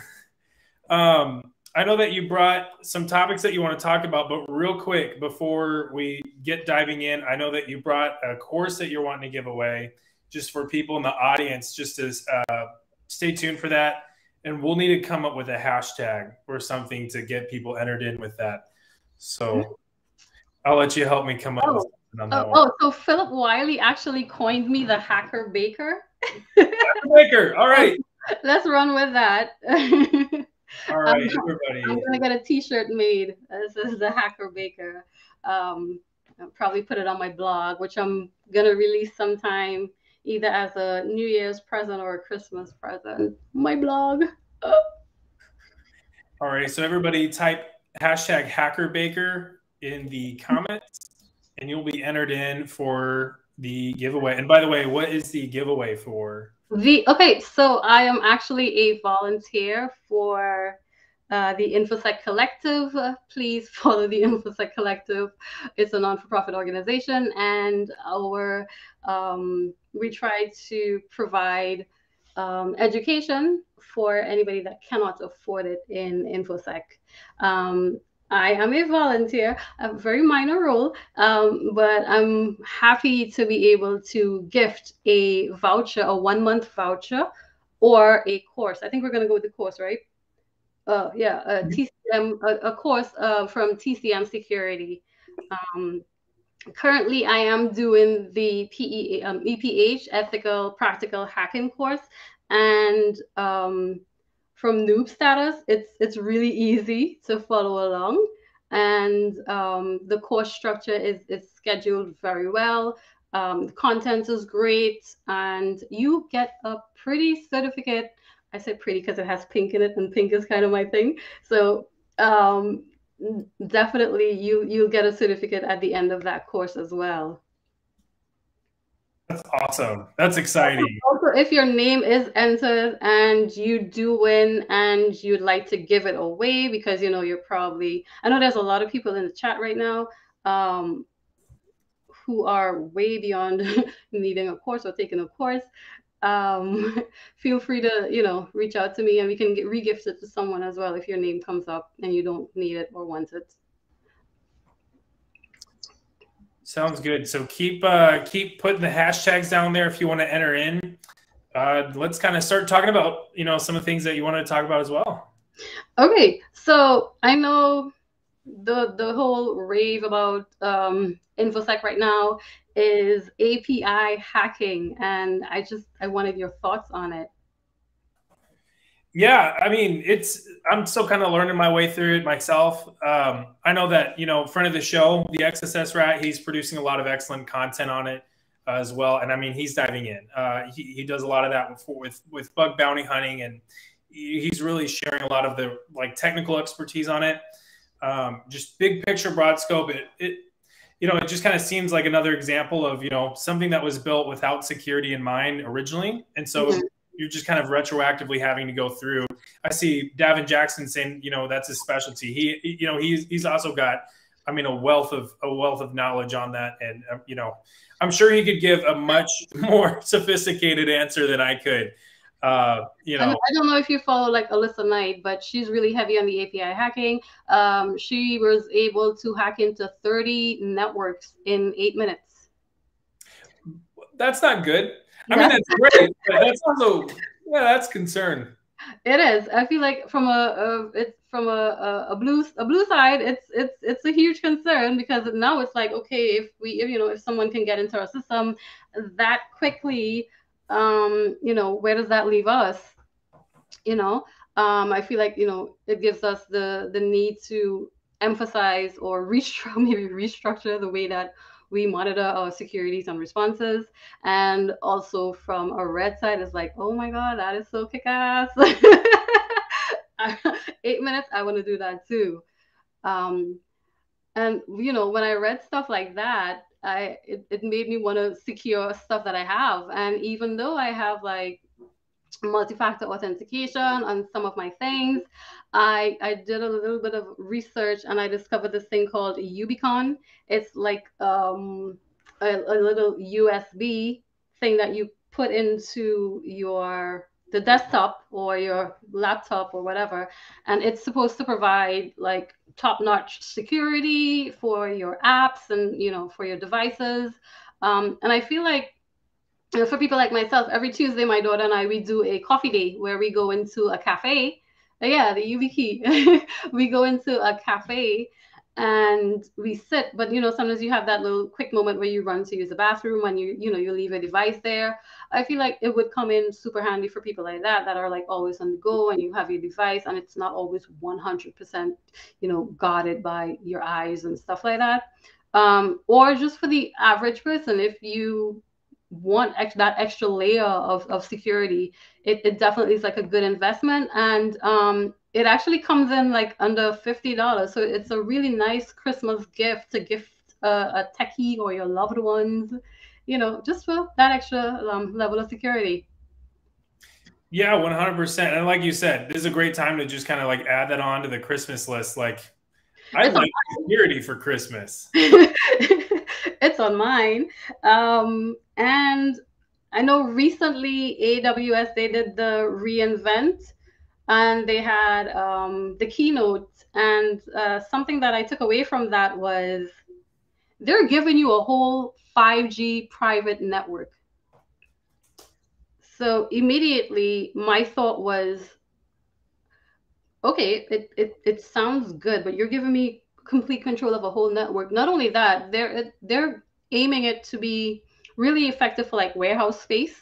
I know that you brought some topics that you want to talk about, but real quick before we get diving in, I know that you brought a course that you're wanting to give away just for people in the audience, just to stay tuned for that. And we'll need to come up with a hashtag or something to get people entered in with that. So I'll let you help me come up with something on that one. So Philip Wiley actually coined me the Hacker Baker. Hacker Baker. All right. Let's run with that. All I'm, right, I'm everybody. gonna get a T-shirt made. This is the Hacker Baker. I'll probably put it on my blog, which I'm gonna release sometime, either as a New Year's present or a Christmas present. My blog. All right, so everybody type hashtag HackerBaker in the comments, and you'll be entered in for the giveaway. And by the way, what is the giveaway for? Okay, so I am actually a volunteer for the Infosec Collective. Please follow the Infosec Collective. It's a non-for-profit organization, and we try to provide education for anybody that cannot afford it in Infosec. Um, I am a volunteer, a very minor role, but I'm happy to be able to gift a voucher, a 1 month voucher, or a course. I think we're going to go with the course, right? Yeah, a course from TCM Security. Um, Currently, I am doing the EPH, Ethical Practical Hacking course, and from noob status, it's really easy to follow along, and the course structure is scheduled very well. The content is great, and you get a pretty certificate. I say pretty because it has pink in it, and pink is kind of my thing. So um, definitely you'll get a certificate at the end of that course as well. That's awesome. That's exciting. Also, if your name is entered and you do win and you'd like to give it away because you're probably, I know there's a lot of people in the chat right now um, who are way beyond needing a course or taking a course. Feel free to reach out to me, and we can re-gift it to someone as well if your name comes up and you don't need it or want it. Sounds good. So keep putting the hashtags down there if you want to enter in. Let's kind of start talking about some of the things that you wanted to talk about as well. Okay, so I know the whole rave about infosec right now is API hacking, and I wanted your thoughts on it. Yeah, I mean, I'm still kind of learning my way through it myself. I know that, friend of the show, the XSS Rat, he's producing a lot of excellent content on it as well. And I mean, he's diving in. He does a lot of that with bug bounty hunting, and he's really sharing a lot of the technical expertise on it. Just big picture, broad scope. It just kind of seems like another example of, something that was built without security in mind originally. And so you're just kind of retroactively having to go through. I see Davin Jackson saying, that's his specialty. He's also got, I mean, a wealth of knowledge on that. And, I'm sure he could give a much more sophisticated answer than I could. I don't know if you follow Alyssa Knight, but she's really heavy on the API hacking. She was able to hack into 30 networks in 8 minutes. That's not good. I mean, that's great, but that's also, that's concern. It is. I feel like from a blue side, it's a huge concern, because now it's like, okay, if someone can get into our system that quickly, where does that leave us? I feel like it gives us the need to emphasize or restructure the way that we monitor our securities and responses. And also from a red side, it's like, oh my god, that is so kick-ass. 8 minutes, I want to do that too. And when I read stuff like that, it made me want to secure stuff that I have. And even though I have multi-factor authentication on some of my things, I did a little bit of research, and I discovered this thing called Ubicon. It's like a little USB thing that you put into the desktop or your laptop or whatever, and it's supposed to provide top-notch security for your apps and for your devices. And I feel like for people like myself, every Tuesday, my daughter and I, we do a coffee day where we go into a cafe. Yeah, the UV key. We go into a cafe, and we sit, but sometimes you have that little quick moment where you run to use the bathroom and you leave a device there. I feel like it would come in super handy for people like that are like always on the go, and you have your device and it's not always 100% guarded by your eyes and stuff like that. Or just for the average person, if you want that extra layer of security, it definitely is like a good investment. And it actually comes in like under $50, so it's a really nice Christmas gift to gift a techie or your loved ones, just for that extra level of security. Yeah, 100%. And like you said, this is a great time to just kind of like add that on to the Christmas list. Like, I It's on like security for Christmas. it's on mine. And I know recently AWS, they did the reInvent, and they had the keynote. And something that I took away from that was they're giving you a whole 5G private network. So immediately my thought was, okay, it sounds good, but you're giving me complete control of a whole network. Not only that, they're aiming it to be really effective for like warehouse space,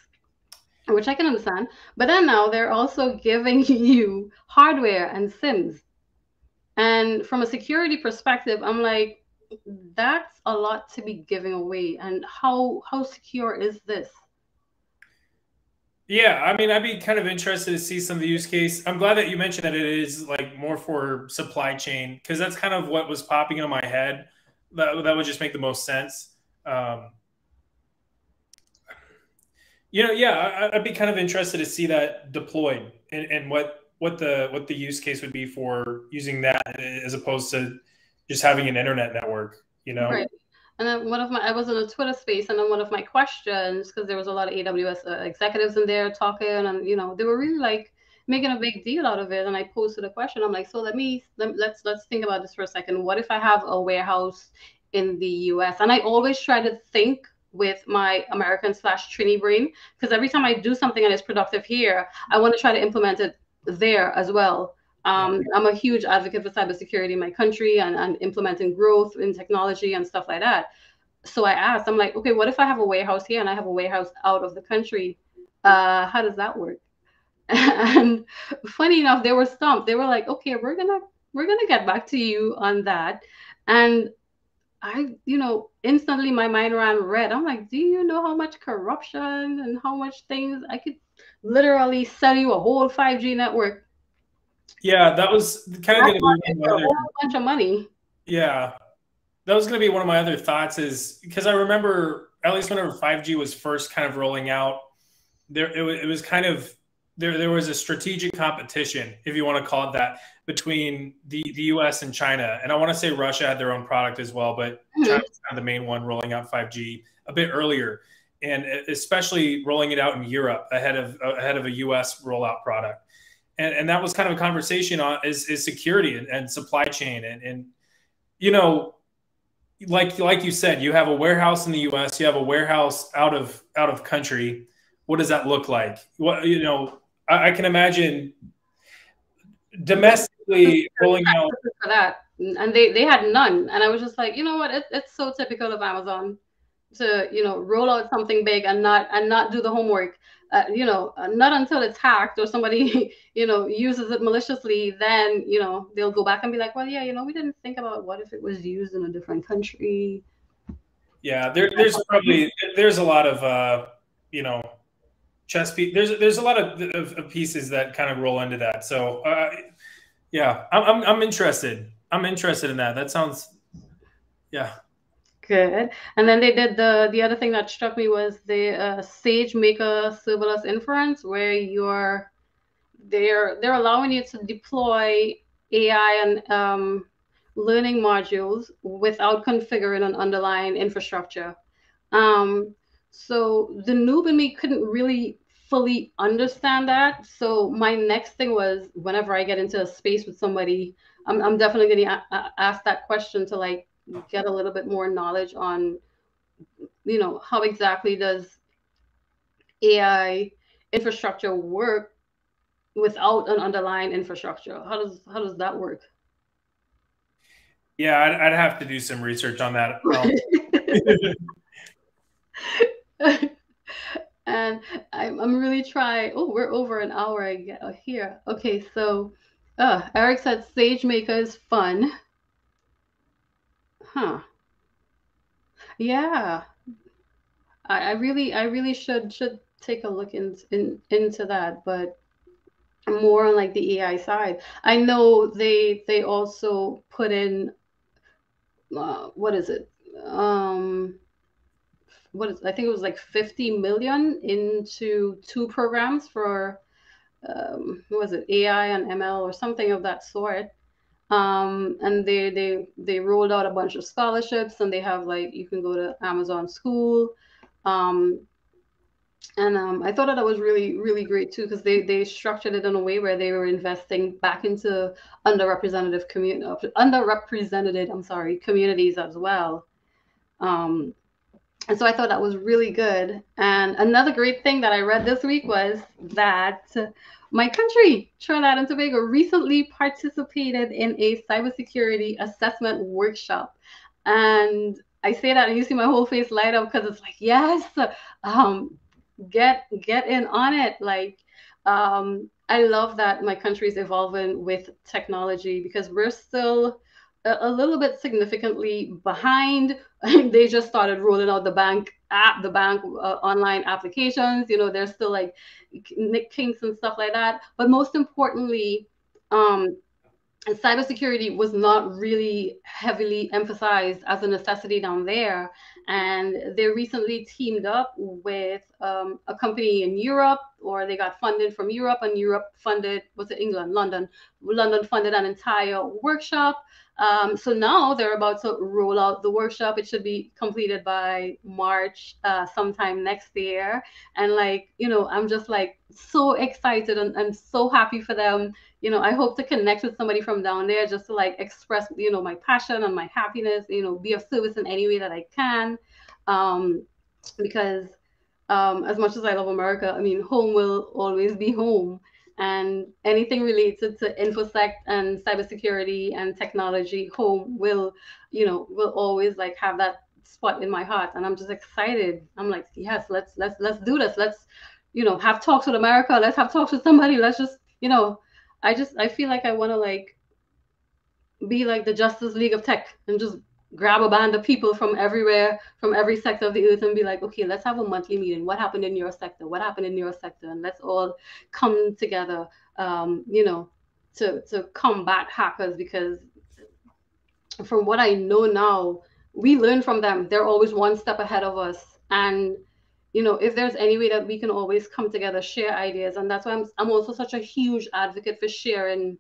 which I can understand. But then now they're also giving you hardware and SIMs. And from a security perspective, I'm like, that's a lot to be giving away. And how secure is this? Yeah, I mean, I'd be kind of interested to see some of the use case. I'm glad that you mentioned that it is like more for supply chain because that's kind of what was popping into my head. That would just make the most sense. Um, yeah, I'd be kind of interested to see that deployed and what the use case would be for using that as opposed to just having an internet network. You know. Right. And then I was in a Twitter space, and then one of my questions, because there was a lot of AWS executives in there talking, and they were really like making a big deal out of it. And I posted a question. I'm like, so let's think about this for a second. What if I have a warehouse in the US? And I always try to think with my American slash Trini brain, because every time I do something and it's productive here, I want to try to implement it there as well. Yeah. I'm a huge advocate for cybersecurity in my country, and implementing growth in technology and stuff like that. So I asked, I'm like, okay, what if I have a warehouse here and I have a warehouse out of the country? How does that work? And funny enough, they were stumped. They were like, okay, we're gonna get back to you on that. And I, instantly my mind ran red. I'm like, do you know how much corruption and how much things I could literally sell you a whole 5G network? Yeah, that was kind of Black going to be market one of for my a other. whole bunch of money. Yeah, that was going to be one of my other thoughts is because I remember at least whenever 5G was first kind of rolling out, it was kind of there was a strategic competition, if you want to call it that, between the US and China. And I want to say Russia had their own product as well, but China Mhm. was kind of the main one rolling out 5G a bit earlier, and especially rolling it out in Europe ahead of a US rollout product. And that was kind of a conversation on is security and supply chain and you know like you said, you have a warehouse in the US, you have a warehouse out of country. What does that look like? What I can imagine Them domestically rolling out. practices for that, and they had none. And I was just like, you know what? It's so typical of Amazon to roll out something big and not do the homework. Not until it's hacked or somebody uses it maliciously, then they'll go back and be like, well, yeah, we didn't think about what if it was used in a different country. Yeah, there's a lot of you know chess piece. There's a lot of pieces that kind of roll into that. So yeah, I'm interested. I'm interested in that. That sounds yeah. Good. And then they did the other thing that struck me was the SageMaker serverless inference, where they're allowing you to deploy AI and learning modules without configuring an underlying infrastructure. Um, so the noob in me couldn't really fully understand that. So my next thing was, whenever I get into a space with somebody, I'm definitely going to ask that question to like get a little bit more knowledge on, how exactly does AI infrastructure work without an underlying infrastructure? How does that work? Yeah, I'd have to do some research on that. And I'm really trying. Oh, we're over an hour here. Okay, so Eric said SageMaker is fun. Huh. Yeah. I really should take a look into that, but more on like the AI side. I know they also put in what is it? Um, what is I think it was like 50 million into two programs for what was it, AI and ML or something of that sort. And they rolled out a bunch of scholarships, and they have like you can go to Amazon School. Um, and I thought that was really great too, because they structured it in a way where they were investing back into underrepresented, I'm sorry, communities as well. Um, and so I thought that was really good. And another great thing that I read this week was that my country, Trinidad and Tobago, recently participated in a cybersecurity assessment workshop. And I say that and you see my whole face light up, because it's like, yes, um, get in on it. Like, I love that my country is evolving with technology, because we're still a little bit significantly behind. They just started rolling out the bank online applications. You know, there's still like kinks and stuff like that. But most importantly, um, and cybersecurity was not really heavily emphasized as a necessity down there. And they recently teamed up with a company in Europe, or they got funded from Europe, and Europe funded, was it England, London? London funded an entire workshop. So now they're about to roll out the workshop. It should be completed by March, sometime next year. And like, you know, I'm just like so excited and so happy for them. You know, I hope to connect with somebody from down there, just to like express, you know, my passion and my happiness, you know, be of service in any way that I can. Um, because as much as I love America, I mean, home will always be home. And anything related to infosec and cybersecurity and technology, home will, you know, will always like have that spot in my heart. And I'm just excited. I'm like, yes, let's do this. Let's, you know, have talks with America. Let's have talks with somebody. Let's just, you know, I feel like I want to like be like the Justice League of Tech, and just grab a band of people from everywhere, from every sector of the earth, and be like, okay, let's have a monthly meeting. What happened in your sector? What happened in your sector? And let's all come together, you know, to combat hackers. Because from what I know now, we learn from them. They're always one step ahead of us. And you know, if there's any way that we can always come together, share ideas. And that's why I'm also such a huge advocate for sharing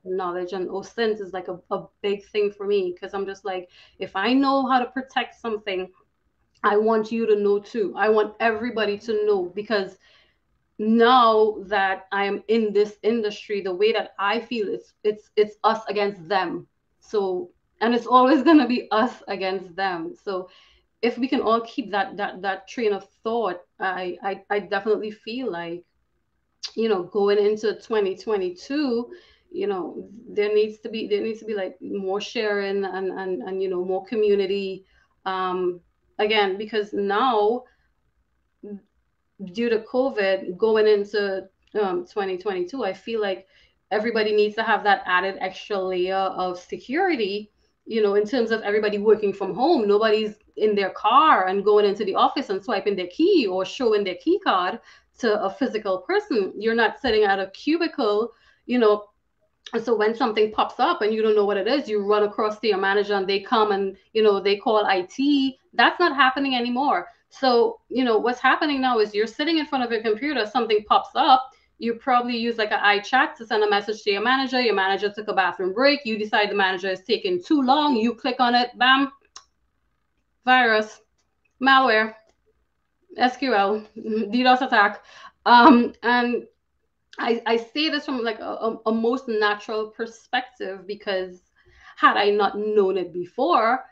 knowledge. And OSINT is like a big thing for me, because I'm just like, if I know how to protect something, I want you to know too. I want everybody to know, because now that I am in this industry, the way that I feel, it's us against them. So, and it's always going to be us against them. So if we can all keep that train of thought, I definitely feel like, you know, going into 2022, you know, there needs to be like more sharing, and you know, more community, um again, because now, due to COVID, going into 2022, I feel like everybody needs to have that added extra layer of security, you know, in terms of everybody working from home. Nobody's in their car and going into the office and swiping their key or showing their key card to a physical person. You're not sitting at a cubicle, you know, and so when something pops up and you don't know what it is, you run across to your manager, and they come and, you know, they call IT. That's not happening anymore. So, you know, what's happening now is you're sitting in front of your computer, something pops up. You probably use like an iChat to send a message to your manager. Your manager took a bathroom break. You decide the manager is taking too long. You click on it, bam, virus, malware, SQL, DDoS attack. And I say this from like a most natural perspective, because had I not known it before,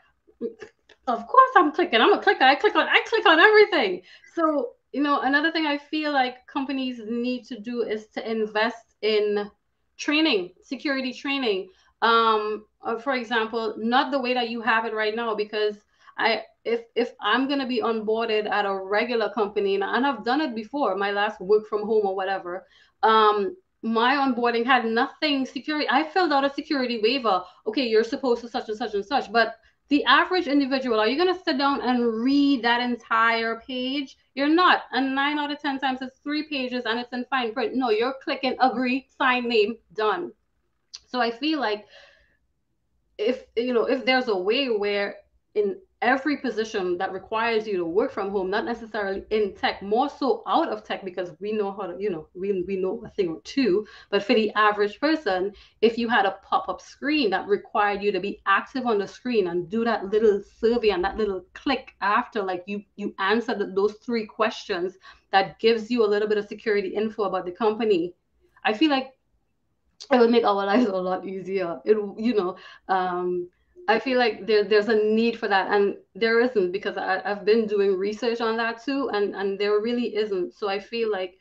of course I'm clicking. I'm a clicker. I click on everything. So, you know, another thing I feel like companies need to do is to invest in training, security training. for example, not the way that you have it right now, because if I'm gonna be onboarded at a regular company, and I've done it before, my last work from home or whatever, my onboarding had nothing security. I filled out a security waiver. Okay, you're supposed to such and such and such, but the average individual, are you going to sit down and read that entire page? You're not. And 9 out of 10 times it's 3 pages and it's in fine print. No, you're clicking agree, sign, name, done. So I feel like if there's a way where in every position that requires you to work from home, not necessarily in tech, more so out of tech, because we know how to, we know a thing or two, but for the average person, if you had a pop-up screen that required you to be active on the screen and do that little survey and that little click after, like you answered those 3 questions, that gives you a little bit of security info about the company, I feel like it would make our lives a lot easier. I feel like there's a need for that, and there isn't, because I've been doing research on that too, and there really isn't. So I feel like,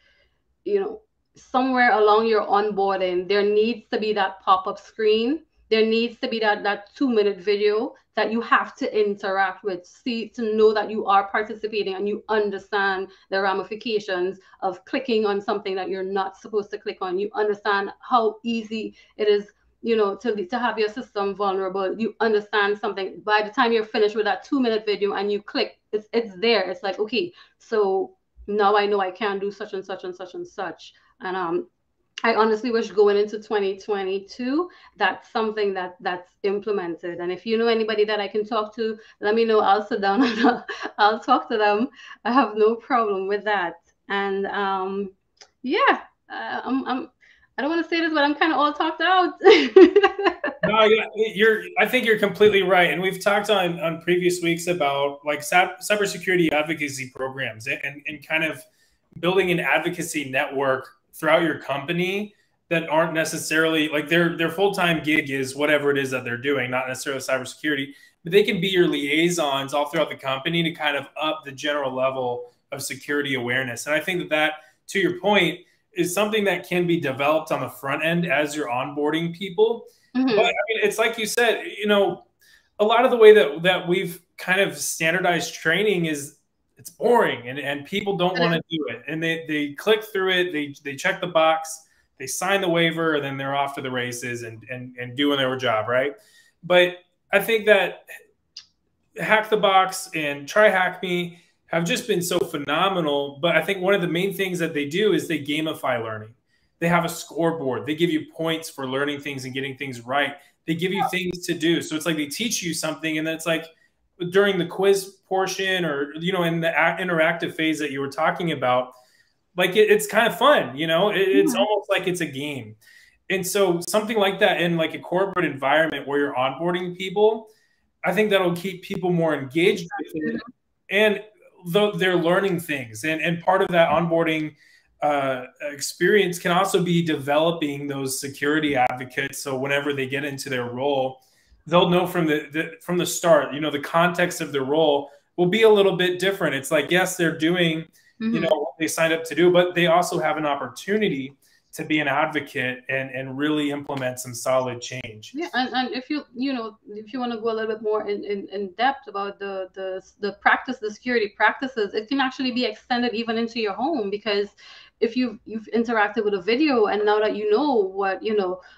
somewhere along your onboarding, there needs to be that pop-up screen. There needs to be that 2-minute video that you have to interact with, see, to know that you are participating and you understand the ramifications of clicking on something that you're not supposed to click on. You understand how easy it is, to have your system vulnerable. You understand something. By the time you're finished with that 2-minute video and you click, it's there. It's like, okay, so now I know I can do such and such and such and such. And I honestly wish going into 2022, that's something that's implemented. And if you know anybody that I can talk to, let me know. I'll sit down and I'll talk to them. I have no problem with that. And yeah, I don't want to say this, but I'm kind of all talked out. No, I think you're completely right, and we've talked on previous weeks about like cybersecurity advocacy programs and kind of building an advocacy network throughout your company that aren't necessarily like their full-time gig is whatever it is that they're doing, not necessarily cybersecurity, but they can be your liaisons all throughout the company to kind of up the general level of security awareness. And I think that, to your point, is something that can be developed on the front end as you're onboarding people. Mm-hmm. But I mean, it's like you said, a lot of the way that we've kind of standardized training is it's boring and people don't want to do it. And they click through it, they check the box, they sign the waiver, and then they're off to the races and doing their job, right? But I think that Hack the Box and Try Hack Me have just been so phenomenal. But I think one of the main things that they do is they gamify learning. They have a scoreboard. They give you points for learning things and getting things right. They give you things to do. So it's like they teach you something, and then it's like during the quiz portion or, in the interactive phase that you were talking about, like it's kind of fun, it's almost like it's a game. And so something like that in like a corporate environment where you're onboarding people, I think that'll keep people more engaged with it. And they're learning things. And part of that onboarding experience can also be developing those security advocates. So whenever they get into their role, they'll know from the start, the context of their role will be a little bit different. It's like, yes, they're doing, what they signed up to do, but they also have an opportunity to be an advocate and really implement some solid change. Yeah, and if you want to go a little bit more in depth about the security practices, it can actually be extended even into your home, because if you've interacted with a video and now that you know what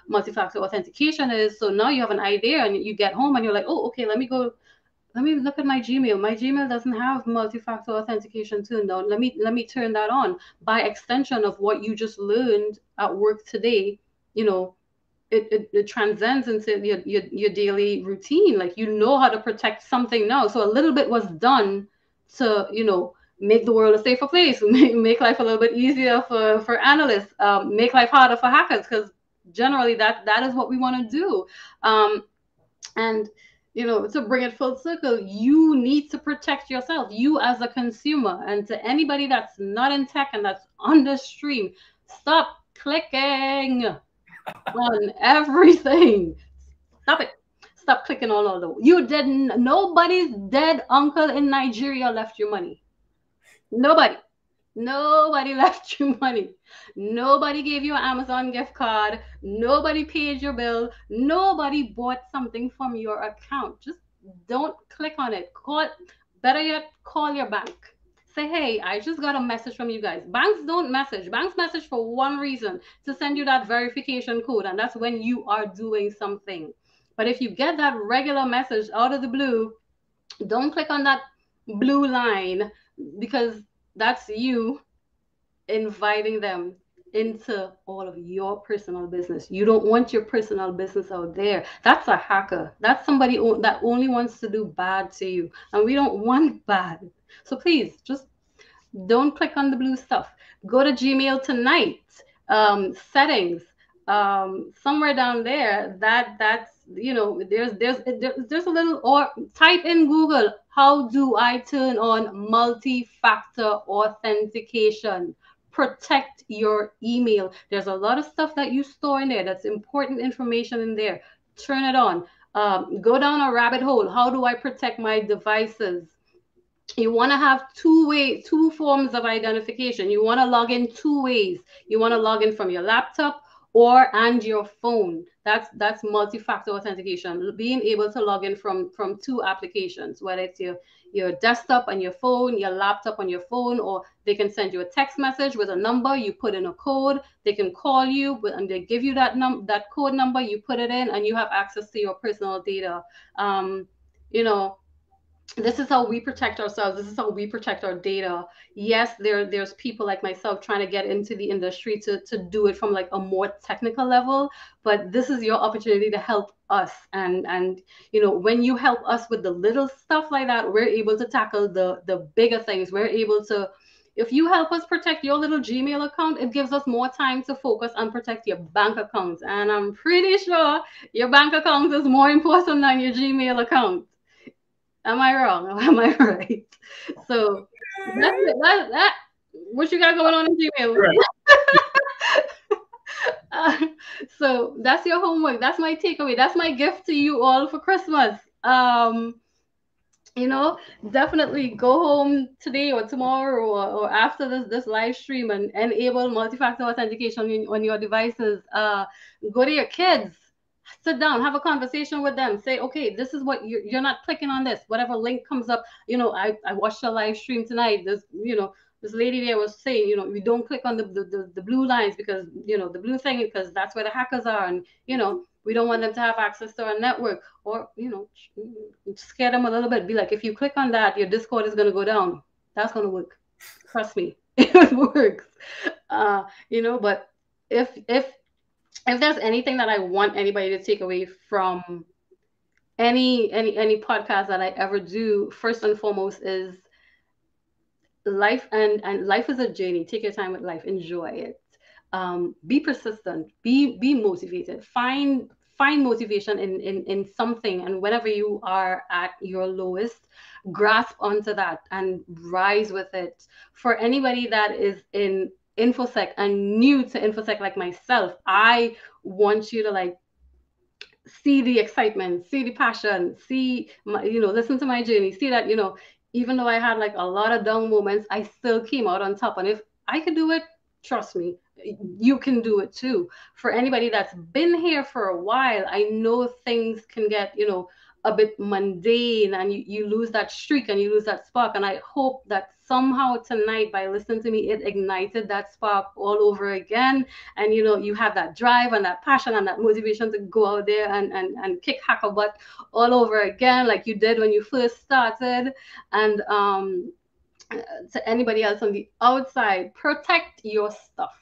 multi-factor authentication is, so now you have an idea and you get home and you're like, oh, okay, let me look at my Gmail. My Gmail doesn't have multi-factor authentication turned on. Let me turn that on. By extension of what you just learned at work today, it transcends into your daily routine. Like, how to protect something now. So a little bit was done to, make the world a safer place, make life a little bit easier for analysts, make life harder for hackers, because generally that is what we want to do. And to bring it full circle, you need to protect yourself, you as a consumer. And to anybody that's not in tech and that's on the stream, stop clicking on everything. Stop it. Stop clicking on all the. Nobody's dead uncle in Nigeria left you money. Nobody. Nobody left you money. Nobody gave you an Amazon gift card. Nobody paid your bill. Nobody bought something from your account. Just don't click on it. Call, better yet, call your bank. Say, hey, I just got a message from you guys. Banks don't message. Banks message for one reason, to send you that verification code, and that's when you are doing something. But if you get that regular message out of the blue, don't click on that blue line, because that's you inviting them into all of your personal business. You don't want your personal business out there. That's a hacker. That's somebody that only wants to do bad to you. And we don't want bad. So please just don't click on the blue stuff. Go to Gmail tonight. Settings. Somewhere down there, that's there's a little, or type in Google, how do I turn on multi-factor authentication? Protect your email. There's a lot of stuff that you store in there that's important information in there. Turn it on. Go down a rabbit hole. How do I protect my devices? You want to have two forms of identification. You want to log in two ways. You want to log in from your laptop and your phone. That's multi-factor authentication, being able to log in from two applications, whether it's your desktop on your phone, your laptop on your phone, or they can send you a text message with a number, you put in a code, they can call you and they give you that code number, you put it in, and you have access to your personal data. You know, this is how we protect ourselves. This is how we protect our data. Yes, there's people like myself trying to get into the industry to do it from like a more technical level, but this is your opportunity to help us. And when you help us with the little stuff like that, we're able to tackle the bigger things. We're able to, if you help us protect your little Gmail account, it gives us more time to focus and protect your bank accounts. And I'm pretty sure your bank account is more important than your Gmail account. Am I wrong? Or am I right? So that's it. That what you got going on in Gmail? Right. So that's your homework. That's my takeaway. That's my gift to you all for Christmas. Definitely go home today or tomorrow or after this live stream and enable multi-factor authentication on your devices. Go to your kids, sit down, have a conversation with them, say, okay, this is what you're not clicking on this, whatever link comes up. I watched a live stream tonight. This lady there was saying, we don't click on the blue lines, because the blue thing, because that's where the hackers are, and we don't want them to have access to our network. Or scare them a little bit, be like, if you click on that, your Discord is going to go down. That's going to work, trust me. It works. But if there's anything that I want anybody to take away from any podcast that I ever do, first and foremost is life, and life is a journey. Take your time with life, enjoy it. Be persistent, be motivated, find motivation in something, and whenever you are at your lowest, grasp onto that and rise with it. For anybody that is in Infosec and new to Infosec like myself, I want you to see the excitement, see the passion, see listen to my journey, see that even though I had a lot of down moments, I still came out on top. And if I could do it, trust me, you can do it too. For anybody that's been here for a while, I know things can get a bit mundane, and you lose that streak and you lose that spark. And I hope that somehow tonight, by listening to me, it ignited that spark all over again. And you have that drive and that passion and that motivation to go out there and kick hacker butt all over again, like you did when you first started. And to anybody else on the outside, protect your stuff,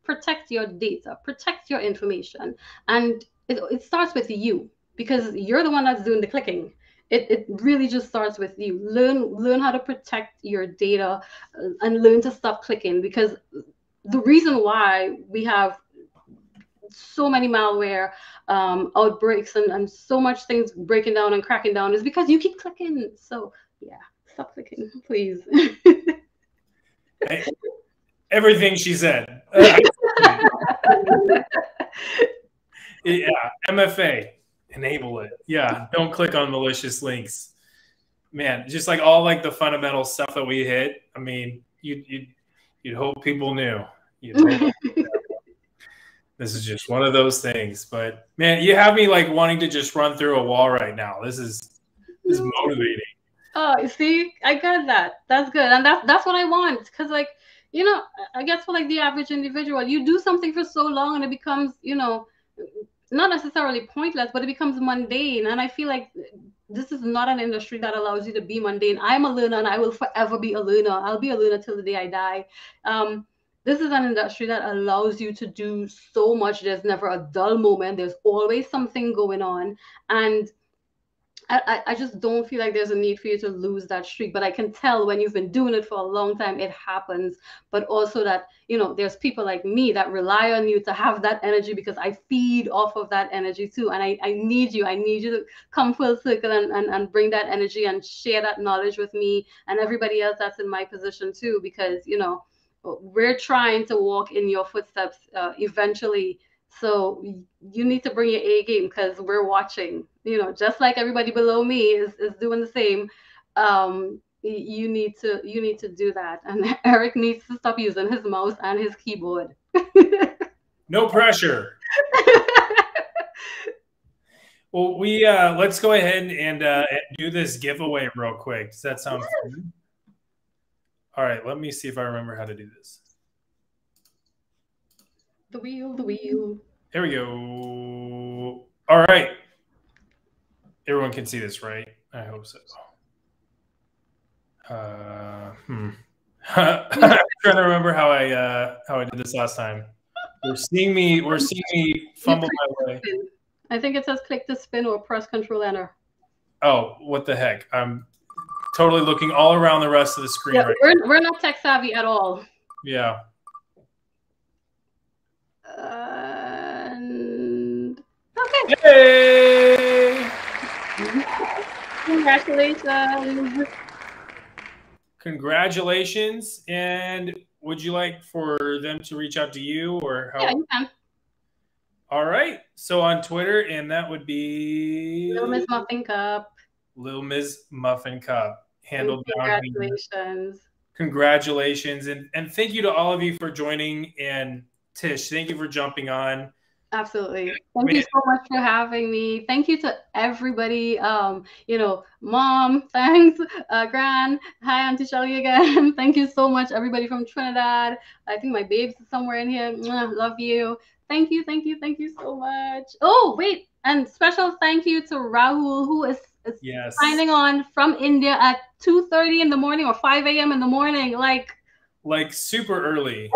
protect your data, protect your information. And it starts with you, because you're the one that's doing the clicking. It really just starts with you. Learn how to protect your data, and learn to stop clicking, because the reason why we have so many malware outbreaks and so much things breaking down and cracking down is because you keep clicking. So yeah, stop clicking, please. Everything she said. Yeah, MFA. Enable it. Yeah, don't click on malicious links. Man, just all the fundamental stuff that we hit. I mean, You'd hope people knew. You'd hope. This is just one of those things. But man, you have me like wanting to just run through a wall right now. This is motivating. Oh, see, I got that. That's good, and that's what I want. Cause like, I guess for like the average individual, you do something for so long, and it becomes, not necessarily pointless, but it becomes mundane. And I feel like this is not an industry that allows you to be mundane. I'm a learner, and I will forever be a learner. I'll be a learner till the day I die. This is an industry that allows you to do so much. There's never a dull moment. There's always something going on, and I just don't feel like there's a need for you to lose that streak. But I can tell when you've been doing it for a long time, it happens. But also that, there's people like me that rely on you to have that energy, because I feed off of that energy too. And I need you. I need you to come full circle and bring that energy and share that knowledge with me and everybody else that's in my position too, because, we're trying to walk in your footsteps eventually. So you need to bring your A game, because we're watching, just like everybody below me is doing the same. You need to do that. And Eric needs to stop using his mouse and his keyboard. No pressure. Well, let's go ahead and do this giveaway real quick. Does that sound fun? All right, let me see if I remember how to do this. The wheel. There we go. All right. Everyone can see this, right? I hope so. I'm trying to remember how I did this last time. We're seeing me fumble my way. I think it says click to spin or press Control Enter. Oh, what the heck! I'm totally looking all around the rest of the screen. Yeah, right we're not tech savvy at all. Yeah. Okay. Hey! Congratulations. Congratulations. And would you like for them to reach out to you, or how? Yeah, you can. All right. So on Twitter, and that would be Little Miss Muffin Cup. Little Miss Muffin Cup. Handled down. Congratulations. Congratulations. And thank you to all of you for joining. And Tish, thank you for jumping on. Absolutely. Thank you so much for having me. Thank you to everybody. Mom, thanks. Gran, hi, Auntie Shelly again. Thank you so much, everybody from Trinidad. I think my babes is somewhere in here. Love you. Thank you so much. Oh, wait. And special thank you to Rahul, who is signing on from India at 2:30 in the morning or 5 a.m. in the morning. Like super early.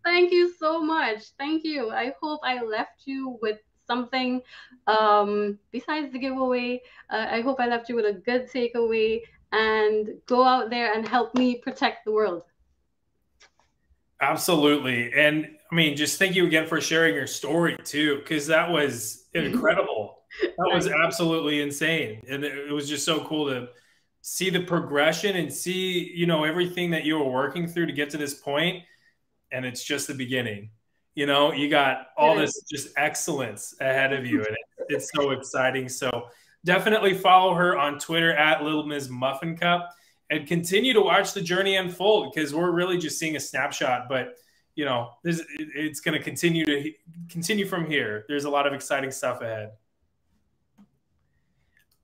Thank you so much. Thank you. I hope I left you with something besides the giveaway. I hope I left you with a good takeaway, and go out there and help me protect the world. Absolutely. And I mean, just thank you again for sharing your story too, because that was incredible. That was absolutely insane. And it was just so cool to see the progression and see, everything that you were working through to get to this point. And it's just the beginning. You got all this just excellence ahead of you. And it's so exciting. So definitely follow her on Twitter at Little Ms. Muffin Cup, and continue to watch the journey unfold, because we're really just seeing a snapshot. But, it's going to continue from here. There's a lot of exciting stuff ahead.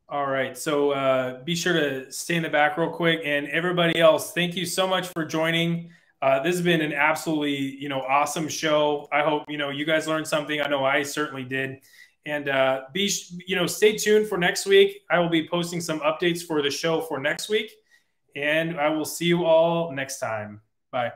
All right, so be sure to stay in the back real quick. And everybody else, thank you so much for joining. This has been an absolutely, awesome show. I hope, you guys learned something. I know I certainly did. And stay tuned for next week. I will be posting some updates for the show for next week. And I will see you all next time. Bye.